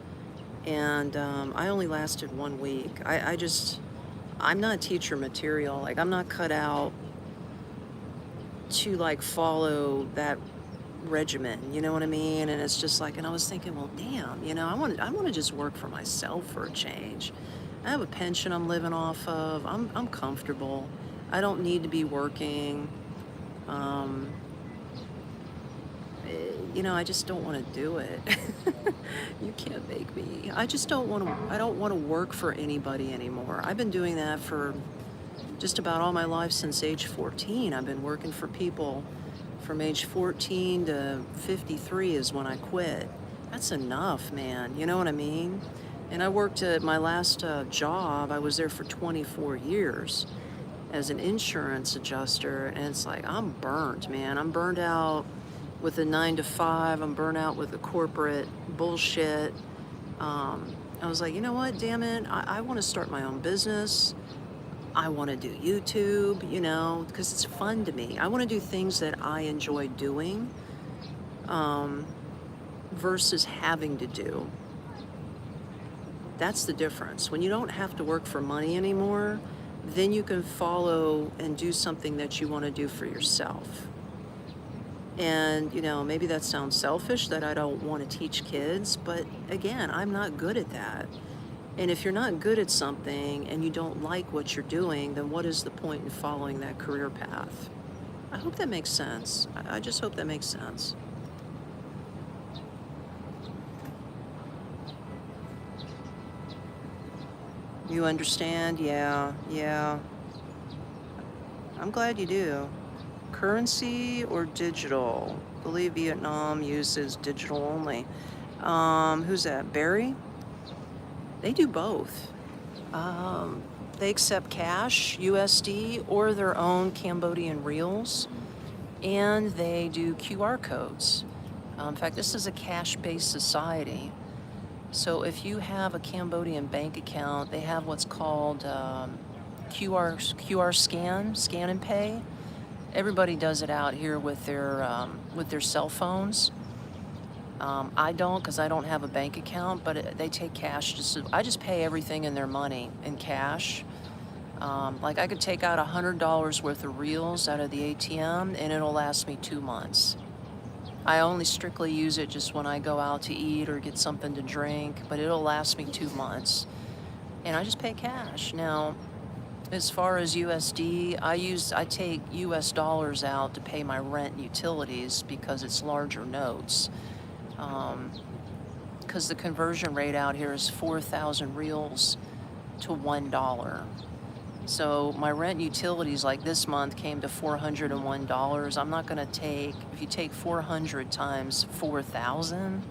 And I only lasted 1 week. I'm not teacher material. Like, I'm not cut out to like follow that regimen, you know what I mean? And it's just like, and I was thinking, well, damn, I want to just work for myself for a change. I have a pension I'm living off of. I'm comfortable. I don't need to be working. I just don't want to do it. You can't make me. I don't want to work for anybody anymore. I've been doing that for just about all my life since age 14. I've been working for people from age 14 to 53 is when I quit. That's enough, man. You know what I mean? And I worked at my last job. I was there for 24 years as an insurance adjuster. And it's like, I'm burnt, man. I'm burned out with a 9 to 5. I'm burnt out with the corporate bullshit. I was like, you know what? Damn it. I want to start my own business. I want to do YouTube, because it's fun to me. I want to do things that I enjoy doing versus having to do. That's the difference. When you don't have to work for money anymore, then you can follow and do something that you want to do for yourself. And, maybe that sounds selfish that I don't want to teach kids, but again, I'm not good at that. And if you're not good at something and you don't like what you're doing, then what is the point in following that career path? I hope that makes sense. I just hope that makes sense. You understand? Yeah. I'm glad you do. Currency or digital? I believe Vietnam uses digital only. Who's that? Barry? They do both. They accept cash, USD, or their own Cambodian reals, and they do QR codes. In fact, this is a cash-based society. So if you have a Cambodian bank account, they have what's called QR scan and pay. Everybody does it out here with their cell phones. I don't, because I don't have a bank account, but they take cash. I just pay everything in their money in cash. Like I could take out $100 worth of reals out of the ATM and it'll last me 2 months. I only strictly use it just when I go out to eat or get something to drink, but it'll last me 2 months. And I just pay cash. Now, as far as USD, I take US dollars out to pay my rent and utilities because it's larger notes. Because the conversion rate out here is 4,000 reals to $1. So my rent and utilities like this month came to $401. I'm not going to if you take 400 times 4,000,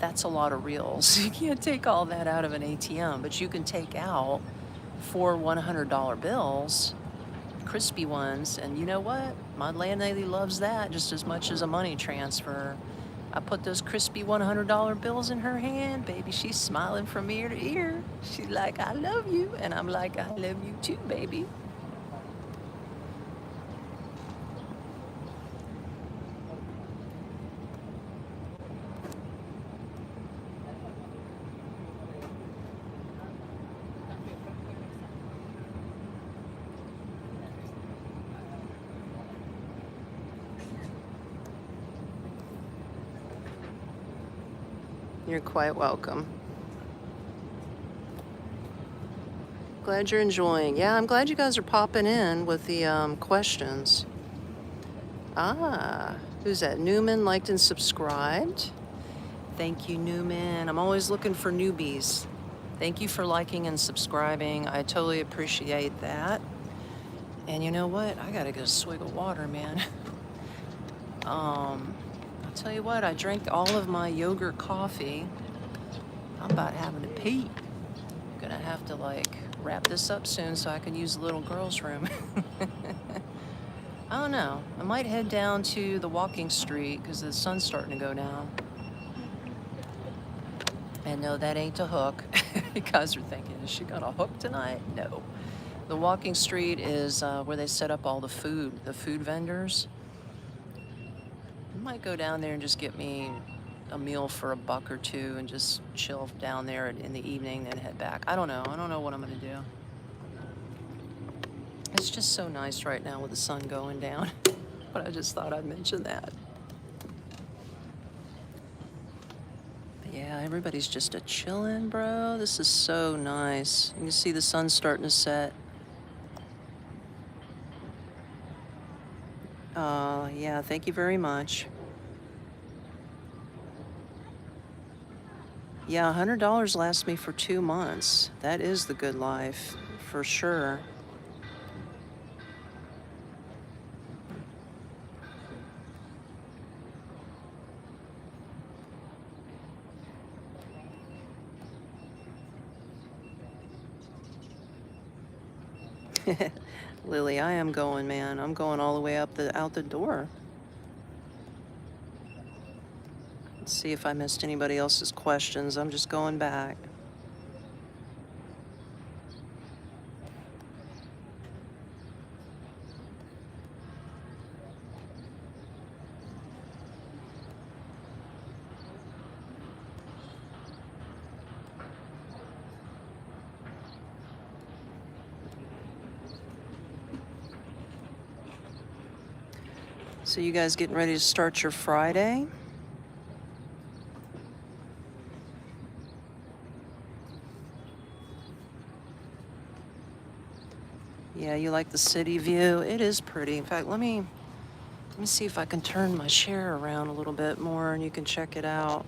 that's a lot of reals. You can't take all that out of an ATM, but you can take out 4 $100 bills, crispy ones, and you know what? My landlady loves that just as much as a money transfer. I put those crispy $100 bills in her hand, baby. She's smiling from ear to ear. She's like, I love you. And I'm like, I love you too, baby. You're quite welcome. Glad you're enjoying. Yeah, I'm glad you guys are popping in with the questions. Ah, who's that? Newman liked and subscribed. Thank you, Newman. I'm always looking for newbies. Thank you for liking and subscribing. I totally appreciate that. And you know what? I gotta get a swig of water, man. I'll tell you what, I drank all of my yogurt coffee. I'm about having to pee. I'm gonna have to like wrap this up soon so I can use the little girl's room. I don't know. I might head down to the walking street because the sun's starting to go down. And no, that ain't a hook. You guys are thinking, is she got a hook tonight? No. The walking street is where they set up all the food vendors. I might go down there and just get me a meal for $1 or $2 and just chill down there in the evening and head back. I don't know. I don't know what I'm gonna do. It's just so nice right now with the sun going down. But I just thought I'd mention that. But yeah, everybody's just a chillin', bro. This is so nice. You can see the sun starting to set. Yeah, thank you very much. Yeah, $100 lasts me for 2 months. That is the good life, for sure. Lily, I am going, man. I'm going all the way out the door. Let's see if I missed anybody else's questions. I'm just going back. So you guys getting ready to start your Friday? Yeah, you like the city view? It is pretty. In fact, let me see if I can turn my share around a little bit more and you can check it out.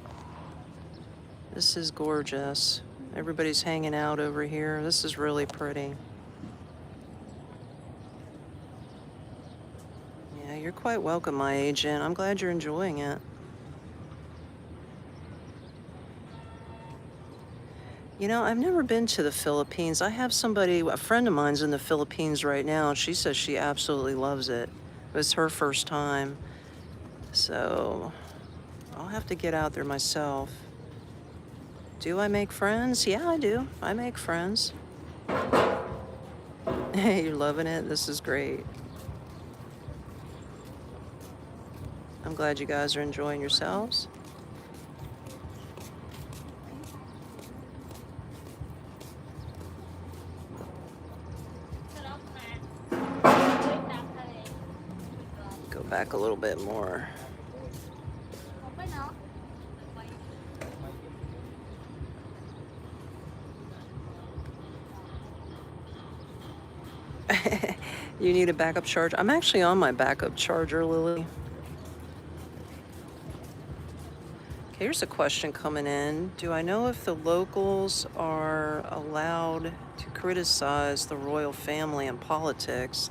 This is gorgeous. Everybody's hanging out over here. This is really pretty. Yeah, you're quite welcome, my agent. I'm glad you're enjoying it. You know, I've never been to the Philippines. I have a friend of mine's in the Philippines right now. She says she absolutely loves it. It was her first time. So I'll have to get out there myself. Do I make friends? Yeah, I do. I make friends. Hey, you're loving it? This is great. I'm glad you guys are enjoying yourselves. Go back a little bit more. You need a backup charger? I'm actually on my backup charger, Lily. Okay, here's a question coming in. Do I know if the locals are allowed to criticize the royal family and politics?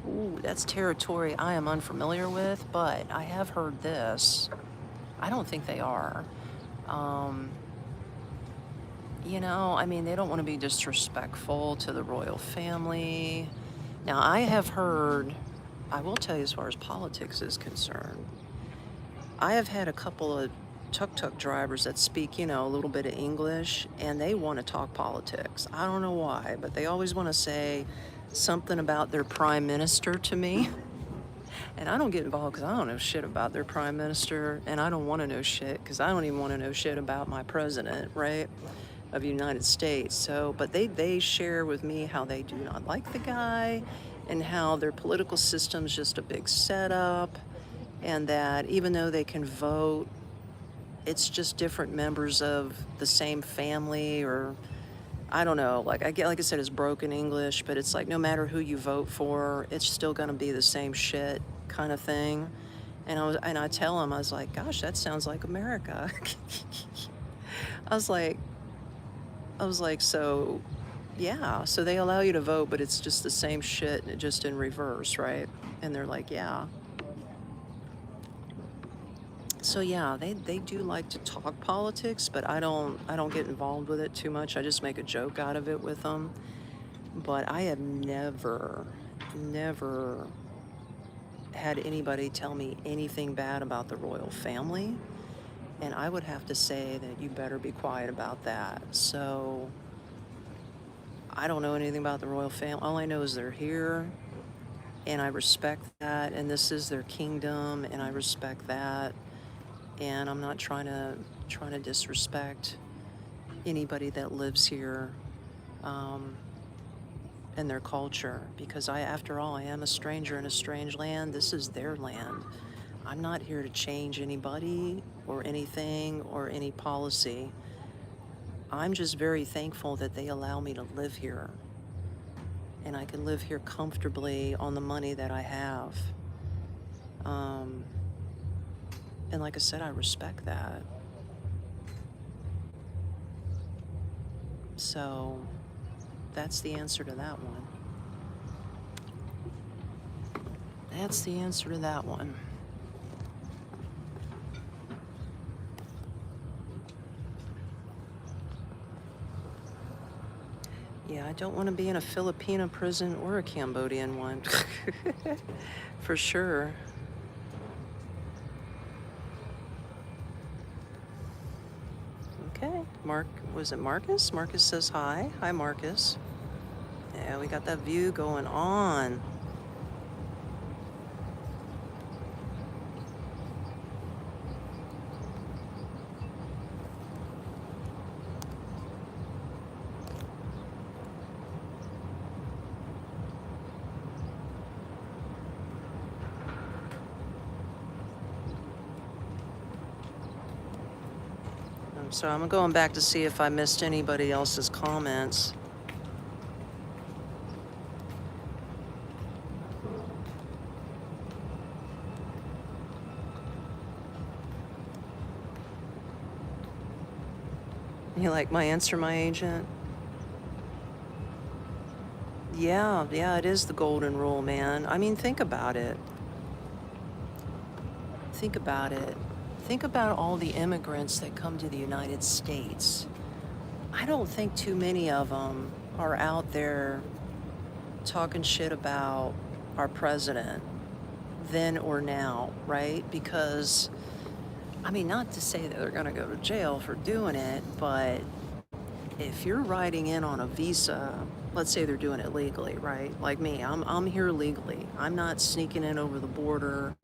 Ooh, that's territory I am unfamiliar with, but I have heard this. I don't think they are. You know, I mean, they don't want to be disrespectful to the royal family. Now, I have heard, I will tell you as far as politics is concerned, I have had a couple of tuk-tuk drivers that speak, you know, a little bit of English, and they want to talk politics. I don't know why, but they always want to say something about their prime minister to me. And I don't get involved because I don't know shit about their prime minister, and I don't want to know shit because I don't even want to know shit about my president, right, of the United States. So, but they share with me how they do not like the guy and how their political system's just a big setup, and that even though they can vote, it's just different members of the same family, or I don't know, like I said, it's broken English, but it's like no matter who you vote for, it's still gonna be the same shit kind of thing. And I tell them, I was like, gosh, that sounds like America. I was like, so yeah, so they allow you to vote, but it's just the same shit, just in reverse, right? And they're like, yeah. So yeah, they do like to talk politics, but I don't get involved with it too much. I just make a joke out of it with them. But I have never had anybody tell me anything bad about the royal family. And I would have to say that you better be quiet about that. So I don't know anything about the royal family. All I know is they're here, and I respect that, and this is their kingdom, and I respect that. And I'm not trying to disrespect anybody that lives here, and their culture, because after all, I am a stranger in a strange land. This is their land. I'm not here to change anybody or anything or any policy. I'm just very thankful that they allow me to live here, and I can live here comfortably on the money that I have. And like I said, I respect that. So that's the answer to that one. That's the answer to that one. Yeah, I don't want to be in a Filipino prison or a Cambodian one. For sure. Okay, was it Marcus? Marcus says hi. Hi, Marcus. Yeah, we got that view going on. So I'm going back to see if I missed anybody else's comments. You like my answer, my agent? Yeah, it is the golden rule, man. I mean, think about it. Think about it. Think about all the immigrants that come to the United States. I don't think too many of them are out there talking shit about our president, then or now, right? Because, I mean, not to say that they're going to go to jail for doing it, but if you're riding in on a visa, let's say they're doing it legally, right? Like me, I'm here legally. I'm not sneaking in over the border.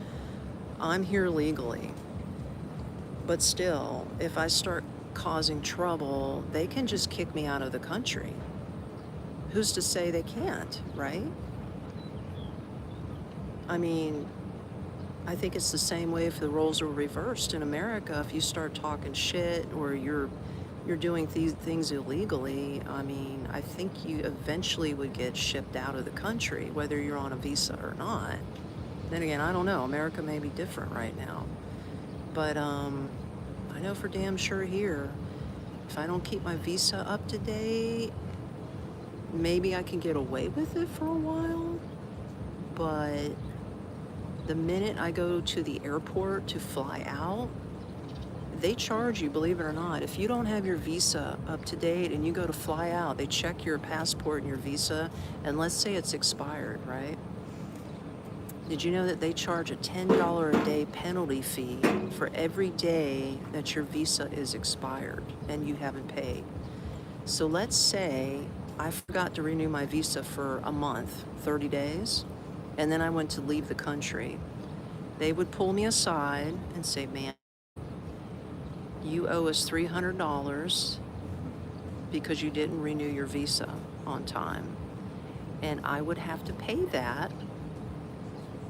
I'm here legally. But still, if I start causing trouble, they can just kick me out of the country. Who's to say they can't, right? I mean, I think it's the same way if the roles were reversed in America. If you start talking shit or you're doing these things illegally, I mean, I think you eventually would get shipped out of the country, whether you're on a visa or not. Then again, I don't know. America may be different right now. But I know for damn sure here, if I don't keep my visa up to date, maybe I can get away with it for a while. But the minute I go to the airport to fly out, they charge you, believe it or not. If you don't have your visa up to date and you go to fly out, they check your passport and your visa, and let's say it's expired, right? Did you know that they charge a $10 a day penalty fee for every day that your visa is expired and you haven't paid? So let's say I forgot to renew my visa for a month, 30 days, and then I went to leave the country. They would pull me aside and say, man, you owe us $300 because you didn't renew your visa on time. And I would have to pay that.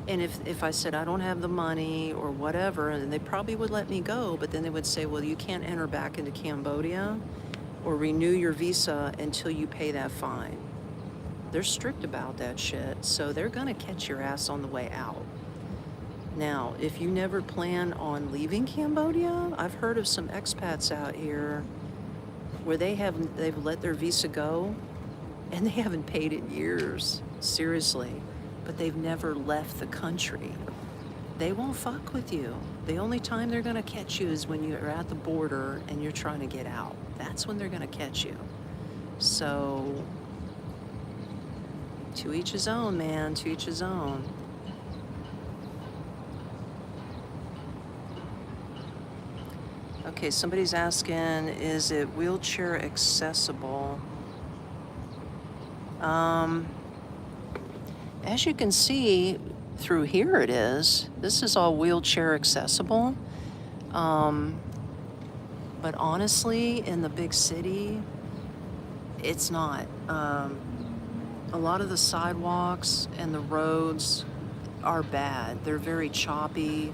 And if I said I don't have the money or whatever, then they probably would let me go, but then they would say, well, you can't enter back into Cambodia or renew your visa until you pay that fine. They're strict about that shit, so they're gonna catch your ass on the way out. Now, if you never plan on leaving Cambodia, I've heard of some expats out here where they've let their visa go and they haven't paid in years, seriously, but they've never left the country. They won't fuck with you. The only time they're gonna catch you is when you're at the border and you're trying to get out. That's when they're gonna catch you. So, to each his own, man, to each his own. Okay, somebody's asking, is it wheelchair accessible? As you can see through here, it is. This is all wheelchair accessible. But honestly, in the big city, it's not. A lot of the sidewalks and the roads are bad. They're very choppy.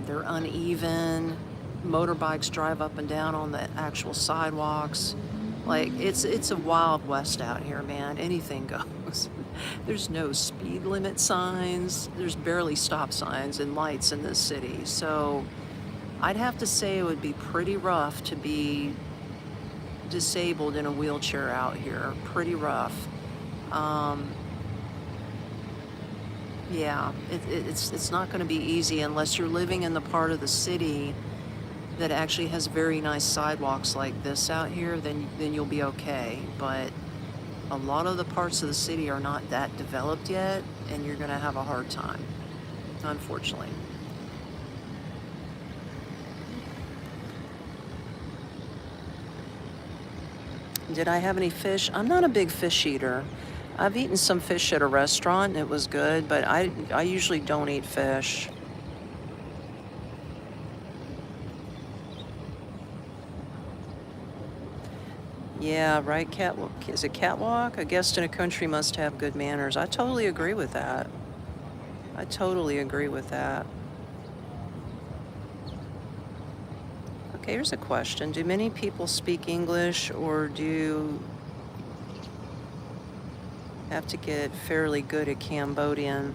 They're uneven. Motorbikes drive up and down on the actual sidewalks. Like, it's a wild west out here, man. Anything goes. There's no speed limit signs. There's barely stop signs and lights in this city. So I'd have to say it would be pretty rough to be disabled in a wheelchair out here. Pretty rough. Yeah, it's not going to be easy unless you're living in the part of the city that actually has very nice sidewalks like this out here, then you'll be okay. But a lot of the parts of the city are not that developed yet, and you're gonna have a hard time, unfortunately. Did I have any fish? I'm not a big fish eater. I've eaten some fish at a restaurant, and it was good, but I usually don't eat fish. Yeah, right, catwalk. Is it catwalk? A guest in a country must have good manners. I totally agree with that. I totally agree with that. Okay, here's a question. Do many people speak English, or do you have to get fairly good at Cambodian?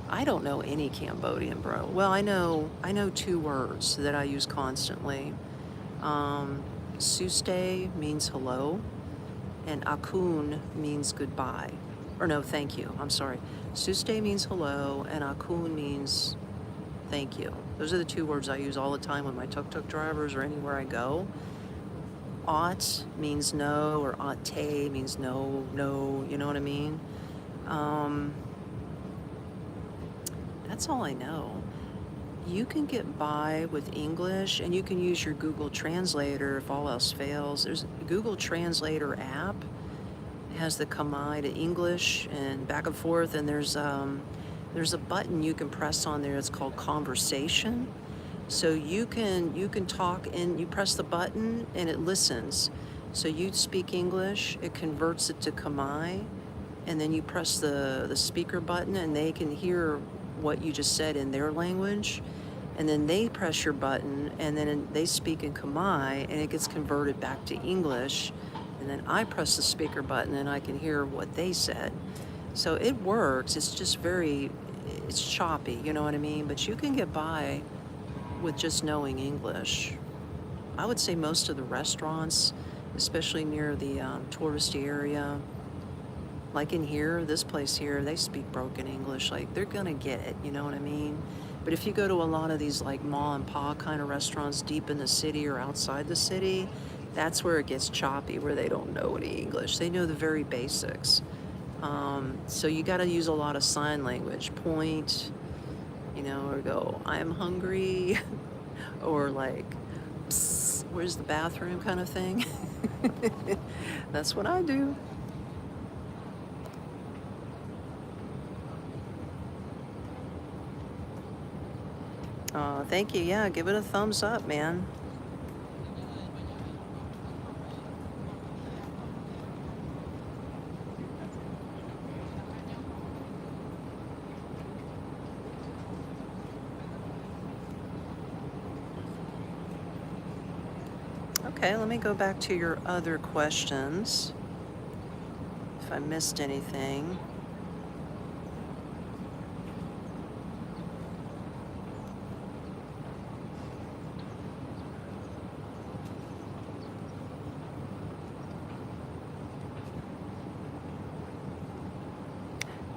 I don't know any Cambodian, bro. Well, I know two words that I use constantly. Suste means hello, and akun means goodbye. Or no, thank you. I'm sorry. Suste means hello, and akun means thank you. Those are the two words I use all the time with my tuk-tuk drivers or anywhere I go. Ot means no, or ate means no, you know what I mean? That's all I know. You can get by with English, and you can use your Google Translator if all else fails. There's a Google Translator app. It has the Khmer to English and back and forth, and there's a button you can press on there. It's called Conversation. So you can talk, and you press the button and it listens. So you speak English, it converts it to Khmer, and then you press the speaker button and they can hear what you just said in their language, and then they press your button and then they speak in Khmer and it gets converted back to English, and then I press the speaker button and I can hear what they said. So it works. It's just it's choppy, you know what I mean? But you can get by with just knowing English. I would say most of the restaurants, especially near the touristy area, like in here, this place here, they speak broken English. Like, they're gonna get it, you know what I mean? But if you go to a lot of these like ma and pa kind of restaurants deep in the city or outside the city, that's where it gets choppy, where they don't know any English. They know the very basics. So you gotta use a lot of sign language. Point, you know, or go, I'm hungry, or like, psst, where's the bathroom kind of thing. That's what I do. Thank you. Yeah, give it a thumbs up, man. Okay, let me go back to your other questions, if I missed anything.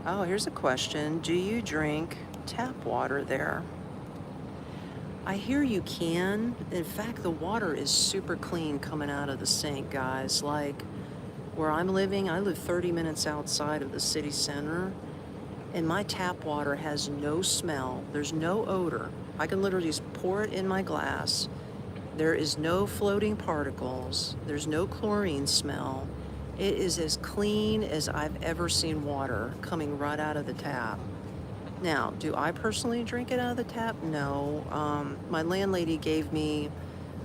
Oh, here's a question. Do you drink tap water there? I hear you can. In fact, the water is super clean coming out of the sink, guys. Like where I'm living, I live 30 minutes outside of the city center, and my tap water has no smell. There's no odor. I can literally just pour it in my glass. There is no floating particles. There's no chlorine smell. It is as clean as I've ever seen water coming right out of the tap. Now, do I personally drink it out of the tap? No. My landlady gave me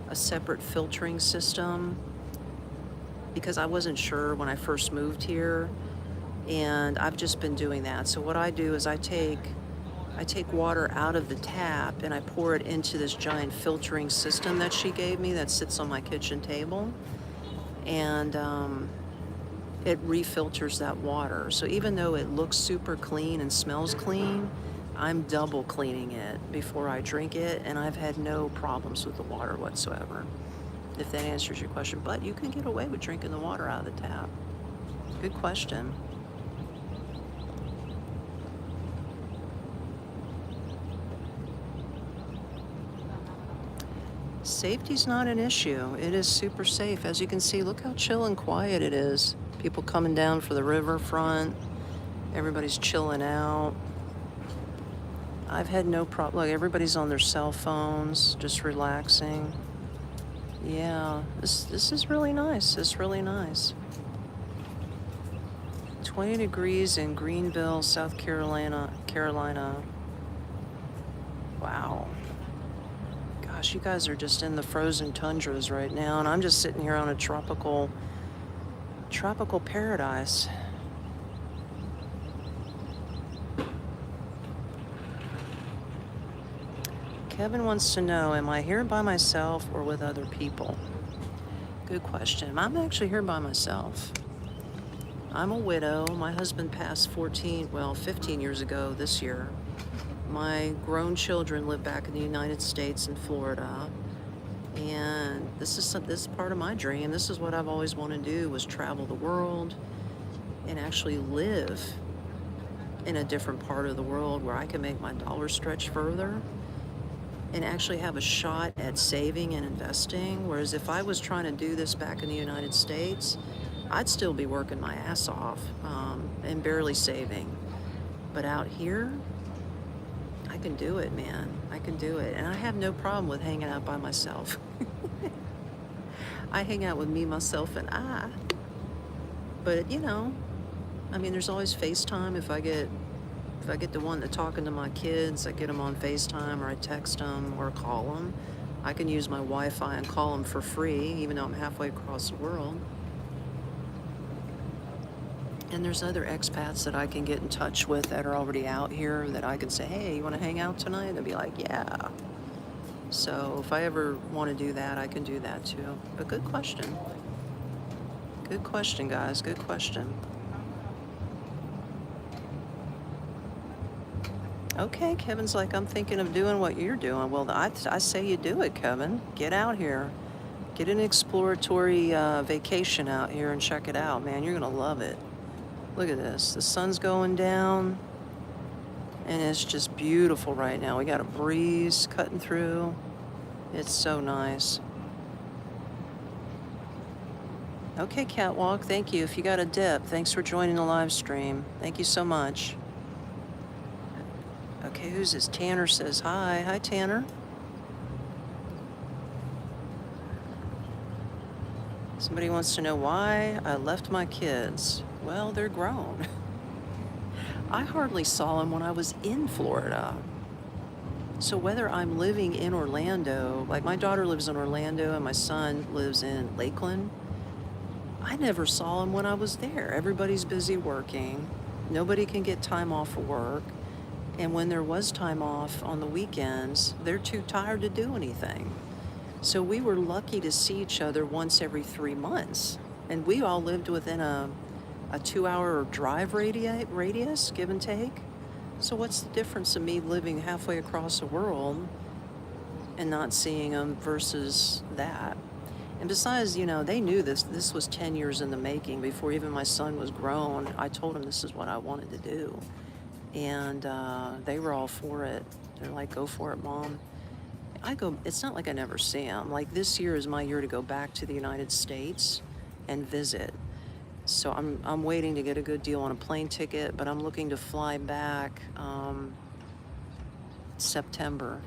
a separate filtering system because I wasn't sure when I first moved here, and I've just been doing that. So what I do is I take water out of the tap and I pour it into this giant filtering system that she gave me that sits on my kitchen table, and it refilters that water. So even though it looks super clean and smells clean, I'm double cleaning it before I drink it, and I've had no problems with the water whatsoever, if that answers your question. But you can get away with drinking the water out of the tap. Good question. Safety's not an issue. It is super safe. As you can see, look how chill and quiet it is. People coming down for the riverfront. Everybody's chilling out. I've had no problem. Like, everybody's on their cell phones, just relaxing. Yeah, this is really nice. It's really nice. 20 degrees in Greenville, South Carolina. Wow. Gosh, you guys are just in the frozen tundras right now, and I'm just sitting here on a tropical paradise. Kevin wants to know, am I here by myself or with other people? Good question. I'm actually here by myself. I'm a widow. My husband passed 15 years ago this year. My grown children live back in the United States in Florida. And this is part of my dream. This is what I've always wanted to do, was travel the world and actually live in a different part of the world where I can make my dollar stretch further and actually have a shot at saving and investing. Whereas if I was trying to do this back in the United States, I'd still be working my ass off and barely saving. But out here, I can do it, man. I can do it. And I have no problem with hanging out by myself. I hang out with me, myself, and I. But, you know, I mean, there's always FaceTime. If I get the one to talking to my kids, I get them on FaceTime, or I text them or call them. I can use my Wi-Fi and call them for free, even though I'm halfway across the world. And there's other expats that I can get in touch with that are already out here that I can say, hey, you want to hang out tonight? They'll be like, yeah. So if I ever want to do that, I can do that too. But good question. Good question, guys. Good question. Okay, Kevin's like, I'm thinking of doing what you're doing. Well, I say you do it, Kevin. Get out here. Get an exploratory vacation out here and check it out, man. You're going to love it. Look at this. The sun's going down, and it's just beautiful right now. We got a breeze cutting through. It's so nice. Okay, Catwalk, thank you. If you got a dip, thanks for joining the live stream. Thank you so much. Okay, who's this? Tanner says hi. Hi, Tanner. Somebody wants to know why I left my kids. Well, they're grown. I hardly saw them when I was in Florida. So whether I'm living in Orlando, like my daughter lives in Orlando and my son lives in Lakeland, I never saw them when I was there. Everybody's busy working. Nobody can get time off of work. And when there was time off on the weekends, they're too tired to do anything. So we were lucky to see each other once every 3 months. And we all lived within a 2-hour drive radius, give and take. So what's the difference of me living halfway across the world and not seeing them versus that? And besides, they knew this. This was 10 years in the making before even my son was grown. I told him this is what I wanted to do. And they were all for it. They're like, go for it, Mom. It's not like I never see them. Like this year is my year to go back to the United States and visit. So I'm waiting to get a good deal on a plane ticket, but I'm looking to fly back September.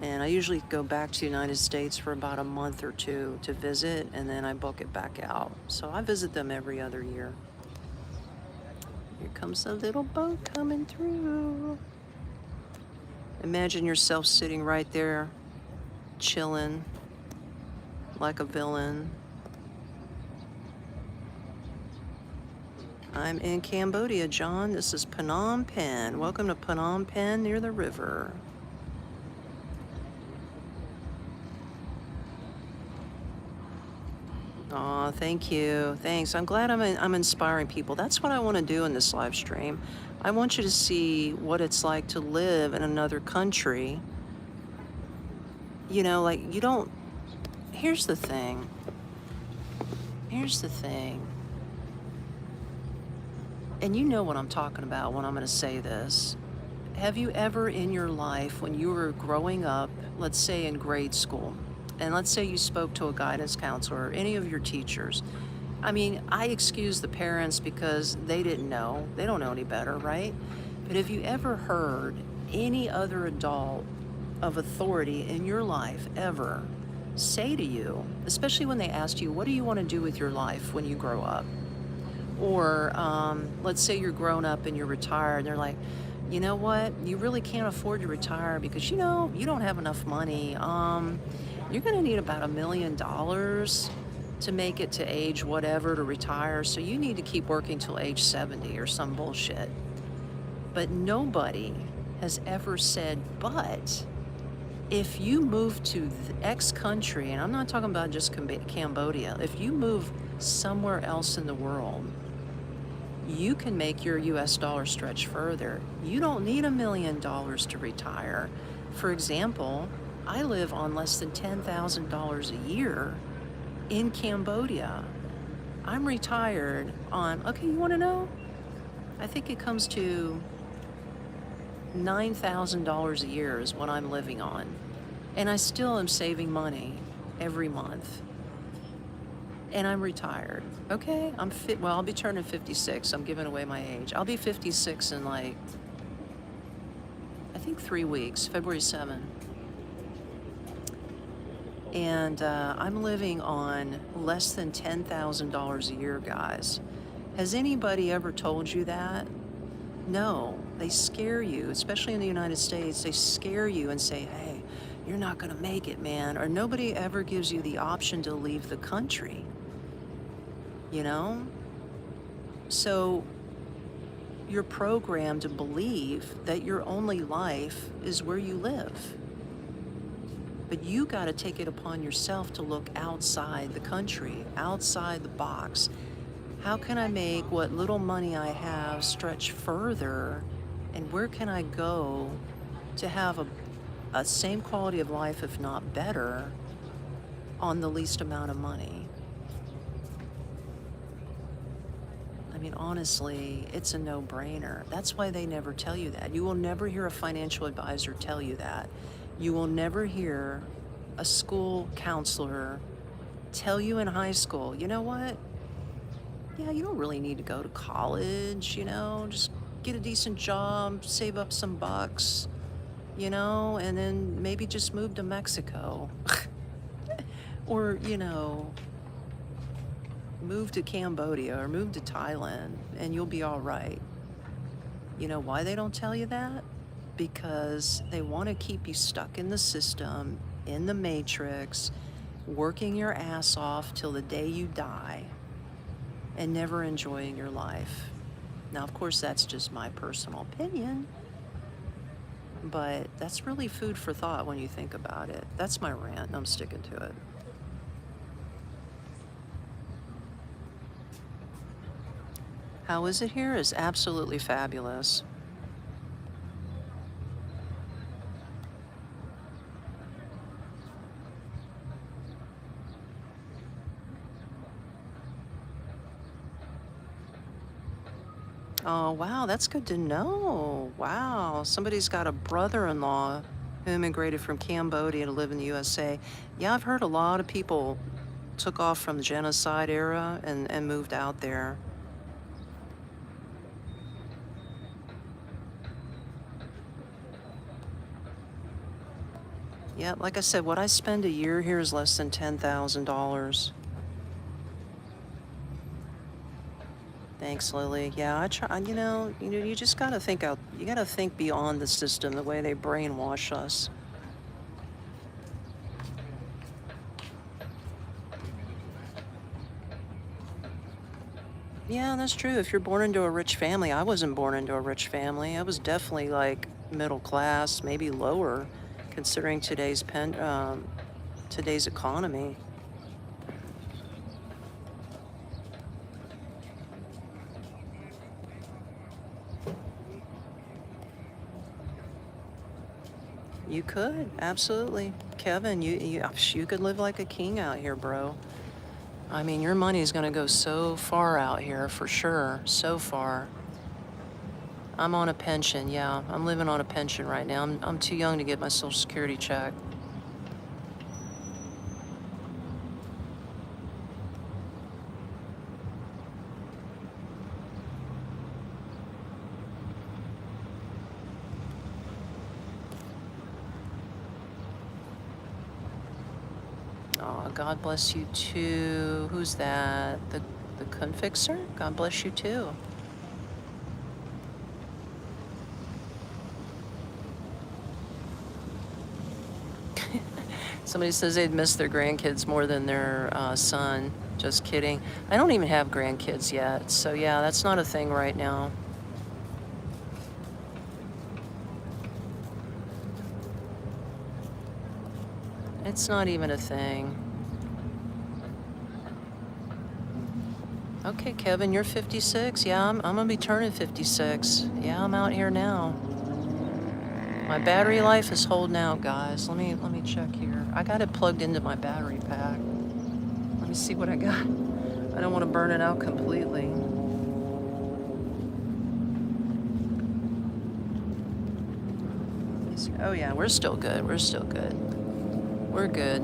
And I usually go back to the United States for about a month or two to visit, and then I book it back out. So I visit them every other year. Here comes a little boat coming through. Imagine yourself sitting right there, chilling like a villain. I'm in Cambodia, John. This is Phnom Penh. Welcome to Phnom Penh near the river. Aw, thank you. Thanks. I'm glad I'm inspiring people. That's what I want to do in this live stream. I want you to see what it's like to live in another country. Like you don't. Here's the thing. Here's the thing. And you know what I'm talking about when I'm going to say this. Have you ever in your life, when you were growing up, let's say in grade school, and let's say you spoke to a guidance counselor or any of your teachers? I mean, I excuse the parents because they didn't know. They don't know any better, right? But have you ever heard any other adult of authority in your life ever say to you, especially when they asked you, what do you want to do with your life when you grow up? Or let's say you're grown up and you're retired, and they're like, you know what? You really can't afford to retire because, you don't have enough money. You're going to need about $1 million to make it to age whatever to retire. So you need to keep working till age 70 or some bullshit. But nobody has ever said, but if you move to the X country, and I'm not talking about just Cambodia, if you move somewhere else in the world, you can make your US dollar stretch further. You don't need $1 million to retire. For example, I live on less than $10,000 a year in Cambodia. I'm retired on, okay, you want to know? I think it comes to $9,000 a year is what I'm living on. And I still am saving money every month. And I'm retired. Okay, I'm fit. Well, I'll be turning 56. I'm giving away my age. I'll be 56 in I think 3 weeks, February 7. And I'm living on less than $10,000 a year, guys. Has anybody ever told you that? No, they scare you, especially in the United States. They scare you and say, hey, you're not gonna make it, man. Or nobody ever gives you the option to leave the country. So you're programmed to believe that your only life is where you live. But you got to take it upon yourself to look outside the country, outside the box. How can I make what little money I have stretch further? And where can I go to have a same quality of life, if not better, on the least amount of money? I mean, honestly, it's a no-brainer. That's why they never tell you that. You will never hear a financial advisor tell you that. You will never hear a school counselor tell you in high school, you know what? Yeah, you don't really need to go to college, just get a decent job, save up some bucks, and then maybe just move to Mexico. Or, move to Cambodia or move to Thailand and you'll be all right. You know why they don't tell you that? Because they want to keep you stuck in the system, in the matrix, working your ass off till the day you die and never enjoying your life. Now, of course, that's just my personal opinion, but that's really food for thought when you think about it. That's my rant, and I'm sticking to it. How is it here? It's absolutely fabulous. Oh, wow, that's good to know. Wow, somebody's got a brother-in-law who immigrated from Cambodia to live in the USA. Yeah, I've heard a lot of people took off from the genocide era and moved out there. Yeah, like I said, what I spend a year here is less than $10,000. Thanks, Lily. Yeah, I try, you just gotta you gotta think beyond the system, the way they brainwash us. Yeah, that's true. If you're born into a rich family, I wasn't born into a rich family. I was definitely like middle class, maybe lower, considering today's economy. You could, absolutely. Kevin, you could live like a king out here, bro. I mean, your money's gonna go so far out here for sure, so far. I'm on a pension, yeah. I'm living on a pension right now. I'm too young to get my Social Security check. Oh, God bless you too. Who's that? The Confixer? God bless you too. Somebody says they'd miss their grandkids more than their son. Just kidding. I don't even have grandkids yet. So, yeah, that's not a thing right now. It's not even a thing. Okay, Kevin, you're 56. Yeah, I'm gonna be turning 56. Yeah, I'm out here now. My battery life is holding out, guys. Let me check here. I got it plugged into my battery pack. Let me see what I got. I don't want to burn it out completely. Oh yeah, we're still good. We're still good. We're good.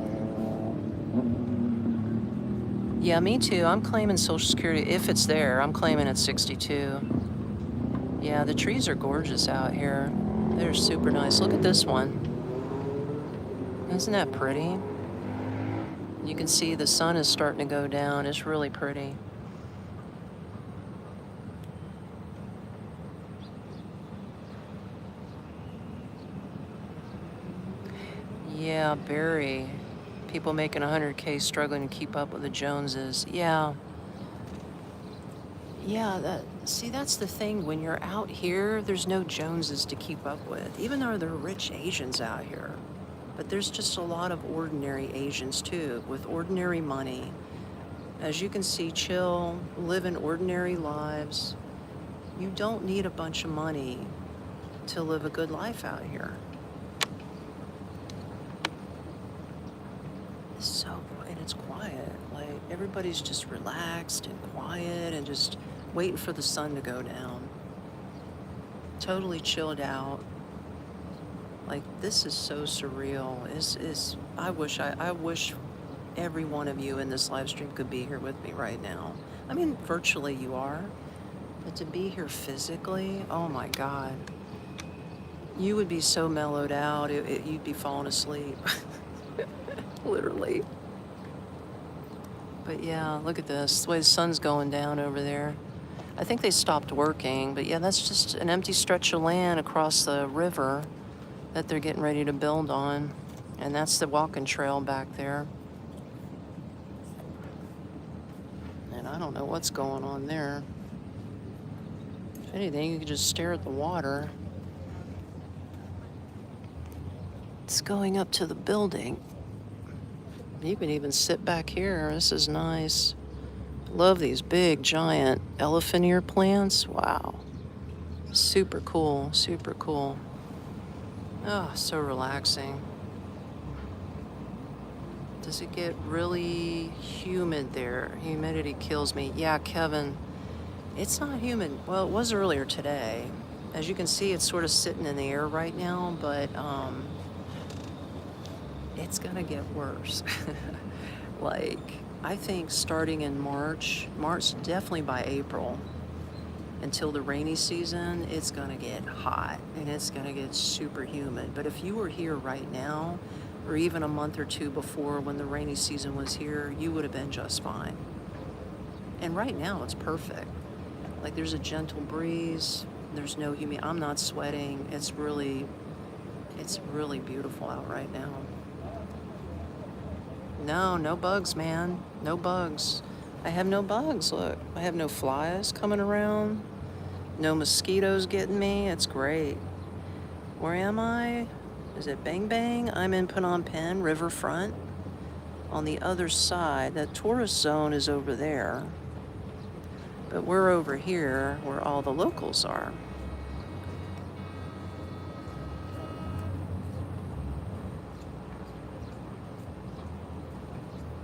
Yeah, me too. I'm claiming Social Security. If it's there, I'm claiming it's 62. Yeah, the trees are gorgeous out here. They're super nice. Look at this one. Isn't that pretty? You can see the sun is starting to go down. It's really pretty. Yeah, Barry. People making 100K struggling to keep up with the Joneses. Yeah. Yeah, that's the thing. When you're out here, there's no Joneses to keep up with, even though there are rich Asians out here. But there's just a lot of ordinary Asians too, with ordinary money. As you can see, chill, living ordinary lives. You don't need a bunch of money to live a good life out here. And it's quiet. Like everybody's just relaxed and quiet and just waiting for the sun to go down. Totally chilled out. Like this is so surreal. I wish every one of you in this live stream could be here with me right now. I mean, virtually you are, but to be here physically, oh my God. You would be so mellowed out, you'd be falling asleep. Literally. But yeah, look at this, the way the sun's going down over there. I think they stopped working, but yeah, that's just an empty stretch of land across the river that they're getting ready to build on. And that's the walking trail back there. And I don't know what's going on there. If anything, you could just stare at the water. It's going up to the building. You can even sit back here. This is nice. Love these big, giant elephant ear plants. Wow. Super cool, super cool. Oh, so relaxing. Does it get really humid there? Humidity kills me. Yeah, Kevin. It's not humid. Well, it was earlier today. As you can see, it's sort of sitting in the air right now, but it's gonna get worse. Like, I think starting in March, definitely by April, until the rainy season, it's gonna get hot and it's gonna get super humid. But if you were here right now, or even a month or two before when the rainy season was here, you would have been just fine. And right now, it's perfect. Like, there's a gentle breeze, there's no humidity. I'm not sweating. It's really beautiful out right now. No, no bugs, man. No bugs. I have no bugs, look. I have no flies coming around. No mosquitoes getting me. It's great. Where am I? Is it Bang Bang? I'm in Phnom Penh, Riverfront. On the other side, the tourist zone is over there. But we're over here where all the locals are.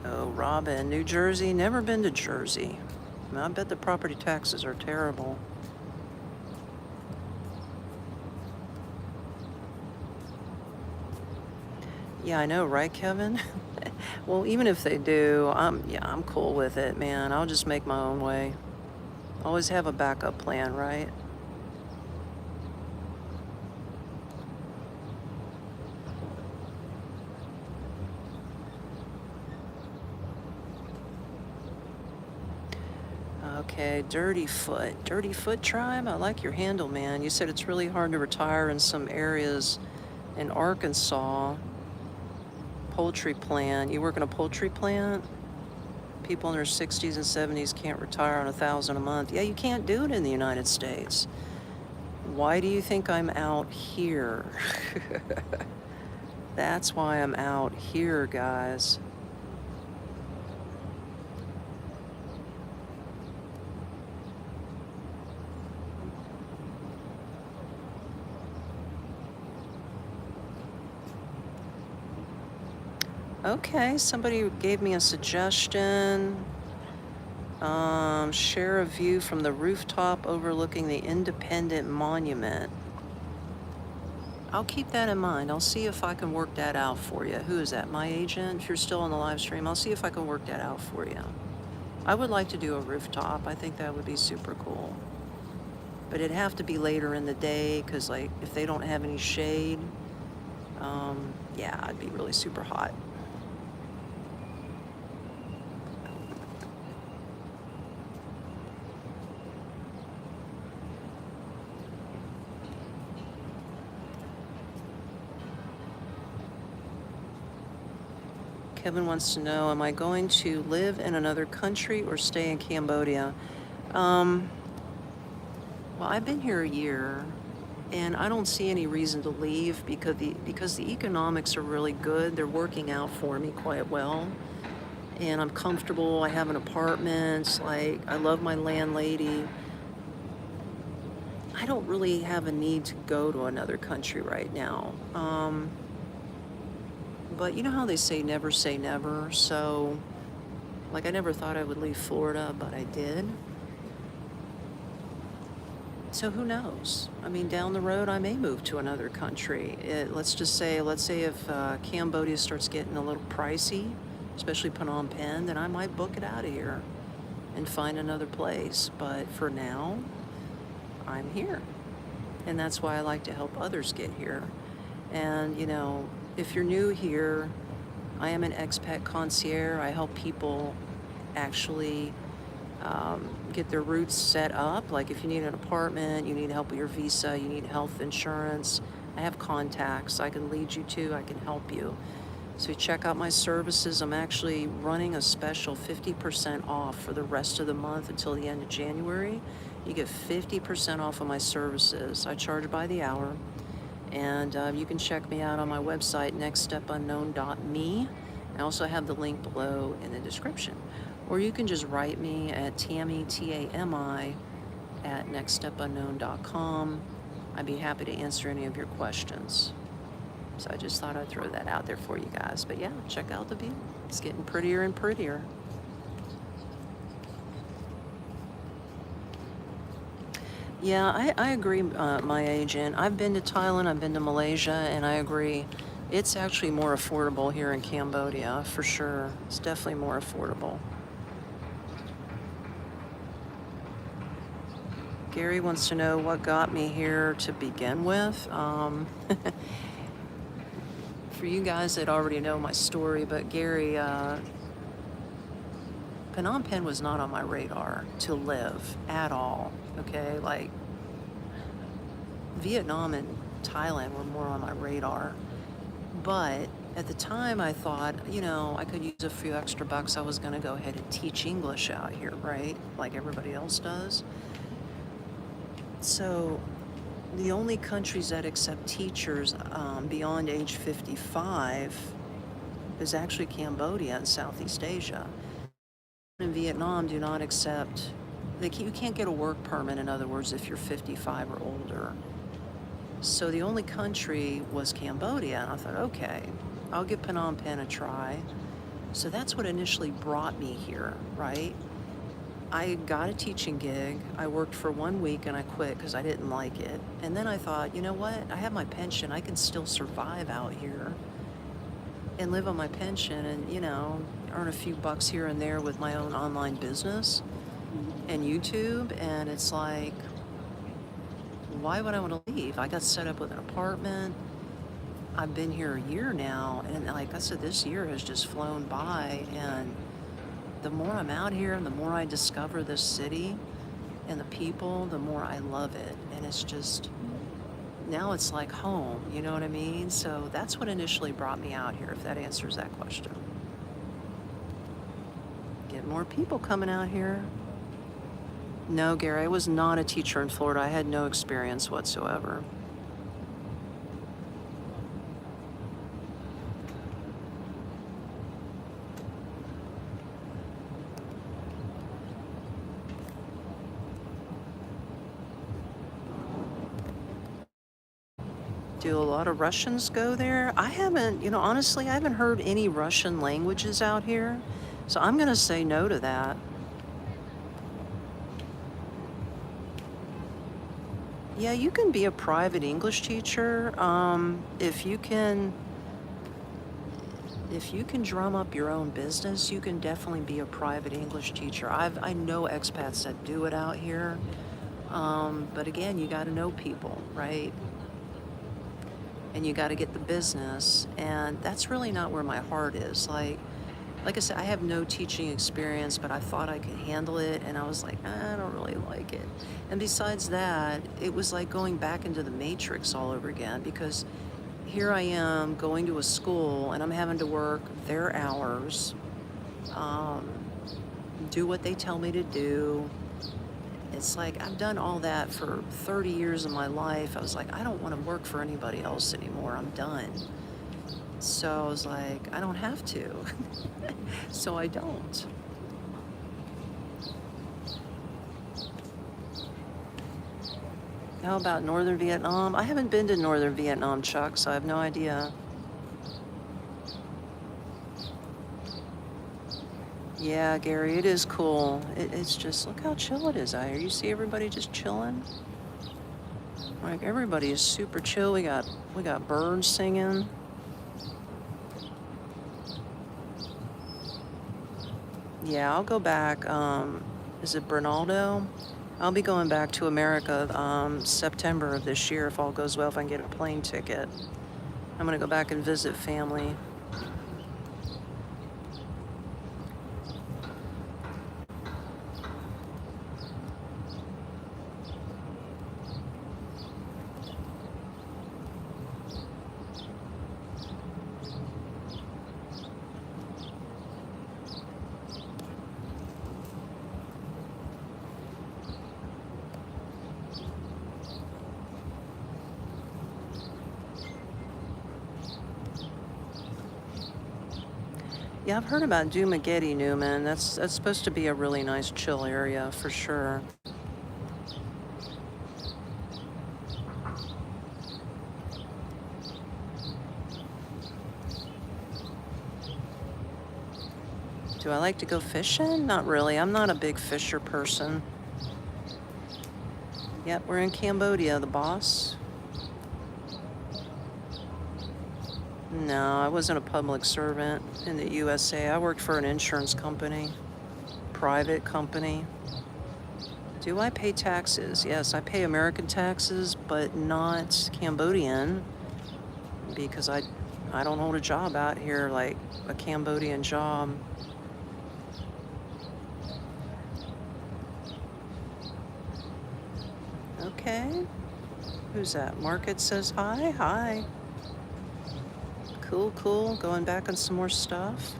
Oh, Robin, New Jersey? Never been to Jersey. I bet the property taxes are terrible. Yeah, I know, right, Kevin? Well, even if they do, I'm cool with it, man. I'll just make my own way. Always have a backup plan, right? Okay, Dirty Foot Tribe? I like your handle, man. You said it's really hard to retire in some areas in Arkansas. Poultry plant. You work in a poultry plant? People in their 60s and 70s can't retire on $1,000 a month. Yeah, you can't do it in the United States. Why do you think I'm out here? That's why I'm out here, guys. Okay, somebody gave me a suggestion. Share a view from the rooftop overlooking the Independent Monument. I'll keep that in mind. I'll see if I can work that out for you. Who is that? My agent? If you're still on the live stream, I'll see if I can work that out for you. I would like to do a rooftop. I think that would be super cool. But it'd have to be later in the day because, like, if they don't have any shade, yeah, it'd be really super hot. Kevin wants to know, am I going to live in another country or stay in Cambodia? Well, I've been here a year, and I don't see any reason to leave because the economics are really good. They're working out for me quite well, and I'm comfortable. I have an apartment. Like, I love my landlady. I don't really have a need to go to another country right now. But you know how they say never say never? So, like, I never thought I would leave Florida, but I did. So who knows? I mean, down the road, I may move to another country. Let's say if Cambodia starts getting a little pricey, especially Phnom Penh, then I might book it out of here and find another place. But for now, I'm here. And that's why I like to help others get here. And, you know, if you're new here, I am an expat concierge. I help people actually get their roots set up. Like, if you need an apartment, you need help with your visa, you need health insurance, I have contacts I can lead you to, I can help you. So check out my services. I'm actually running a special 50% off for the rest of the month until the end of January. You get 50% off of my services. I charge by the hour. And you can check me out on my website, nextstepunknown.me. I also have the link below in the description. Or you can just write me at Tami, Tami, at nextstepunknown.com. I'd be happy to answer any of your questions. So I just thought I'd throw that out there for you guys. But yeah, check out the view. It's getting prettier and prettier. Yeah, I agree, my agent. I've been to Thailand, I've been to Malaysia, and I agree. It's actually more affordable here in Cambodia, for sure. It's definitely more affordable. Gary wants to know what got me here to begin with. For you guys that already know my story, but Gary, Phnom Penh was not on my radar to live at all. Okay, like Vietnam and Thailand were more on my radar. But at the time, I thought, I could use a few extra bucks. I was going to go ahead and teach English out here, right? Like everybody else does. So the only countries that accept teachers beyond age 55 is actually Cambodia and Southeast Asia. In Vietnam, do not accept, you can't get a work permit, in other words, if you're 55 or older. So the only country was Cambodia, and I thought, okay, I'll give Phnom Penh a try. So that's what initially brought me here, right? I got a teaching gig. I worked for 1 week and I quit because I didn't like it. And then I thought, you know what? I have my pension. I can still survive out here and live on my pension and, earn a few bucks here and there with my own online business and YouTube. And it's like, why would I want to leave? I got set up with an apartment. I've been here a year now, and like I said, this year has just flown by, and the more I'm out here and the more I discover this city and the people, the more I love it. And it's just, now it's like home, you know what I mean? So that's what initially brought me out here, if that answers that question. Get more people coming out here. No, Gary, I was not a teacher in Florida. I had no experience whatsoever. Do a lot of Russians go there? I haven't, honestly, I haven't heard any Russian languages out here. So I'm going to say no to that. Yeah, you can be a private English teacher if you can drum up your own business. You can definitely be a private English teacher. I know expats that do it out here, but again, you got to know people, right? And you got to get the business, and that's really not where my heart is. Like I said, I have no teaching experience, but I thought I could handle it, and I was like, I don't really like it. And besides that, it was like going back into the Matrix all over again, because here I am going to a school, and I'm having to work their hours, do what they tell me to do. It's like, I've done all that for 30 years of my life. I was like, I don't want to work for anybody else anymore. I'm done. So I was like, I don't have to. So I don't. How about Northern Vietnam? I haven't been to Northern Vietnam, Chuck, so I have no idea. Yeah, Gary, it is cool. It's just, look how chill it is out here. You see everybody just chilling? Like, everybody is super chill. We got birds singing. Yeah, I'll go back. Is it Bernaldo? I'll be going back to America September of this year if all goes well, if I can get a plane ticket. I'm going to go back and visit family. Yeah, I've heard about Dumaguete, Newman. That's supposed to be a really nice chill area for sure. Do I like to go fishing? Not really. I'm not a big fisher person. Yep, we're in Cambodia, the boss. No, I wasn't a public servant in the USA. I worked for an insurance company, private company. Do I pay taxes? Yes, I pay American taxes, but not Cambodian because I don't hold a job out here like a Cambodian job. Okay. Who's that? Market says hi. Hi. Cool, cool. Going back on some more stuff.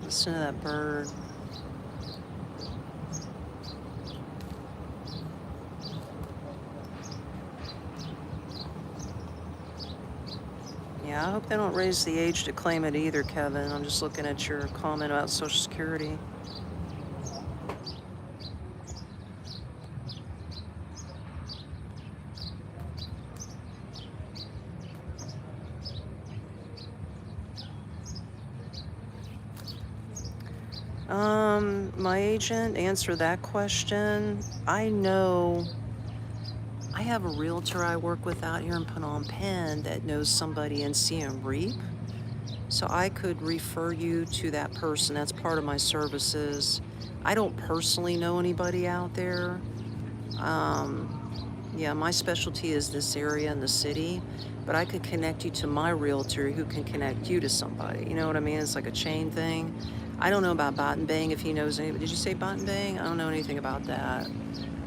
Listen to that bird. Yeah, I hope they don't raise the age to claim it either, Kevin. I'm just looking at your comment about Social Security. My agent answered that question. I know I have a realtor I work with out here in Phnom Penh that knows somebody in Siem Reap. So I could refer you to that person. That's part of my services. I don't personally know anybody out there. Yeah, my specialty is this area in the city, but I could connect you to my realtor who can connect you to somebody. You know what I mean? It's like a chain thing. I don't know about Bang if he knows anybody. Did you say Bang? I don't know anything about that.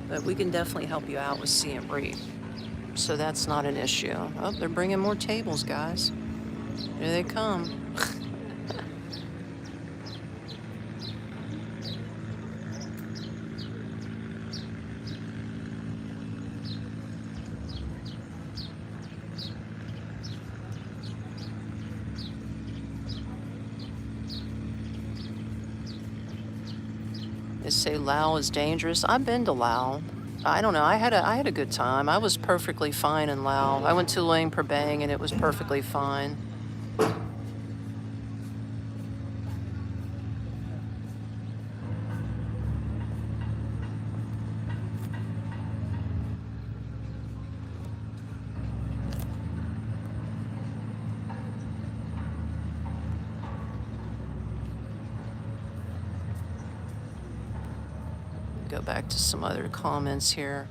But we can definitely help you out with Siem Reap. So that's not an issue. Oh, they're bringing more tables, guys. Here they come. They say Laos is dangerous. I've been to Laos. I don't know. I had a good time. I was perfectly fine in Laos. I went to Luang Prabang and it was perfectly fine. Go back to some other comments here.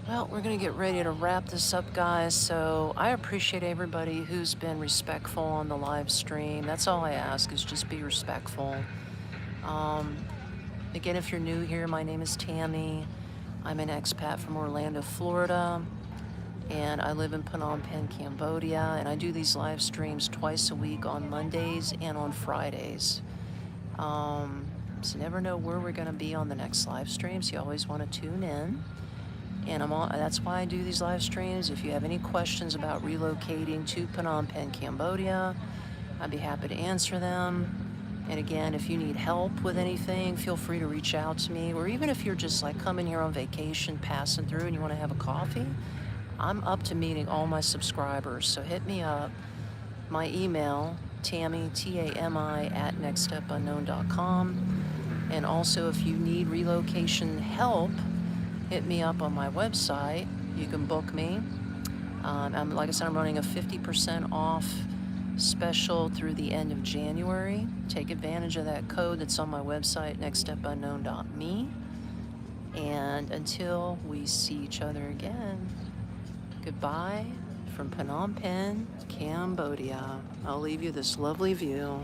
Well, we're going to get ready to wrap this up, guys. So I appreciate everybody who's been respectful on the live stream. That's all I ask, is just be respectful. Again, if you're new here, my name is Tami. I'm an expat from Orlando, Florida. And I live in Phnom Penh, Cambodia, and I do these live streams twice a week on Mondays and on Fridays. So you never know where we're going to be on the next live stream, so you always want to tune in. And that's why I do these live streams. If you have any questions about relocating to Phnom Penh, Cambodia, I'd be happy to answer them. And again, if you need help with anything, feel free to reach out to me. Or even if you're just like coming here on vacation, passing through, and you want to have a coffee, I'm up to meeting all my subscribers, so hit me up. My email, Tami, Tami, @nextstepunknown.com. And also, if you need relocation help, hit me up on my website. You can book me. Like I said, I'm running a 50% off special through the end of January. Take advantage of that code that's on my website, nextstepunknown.me. And until we see each other again, goodbye from Phnom Penh, Cambodia. I'll leave you this lovely view.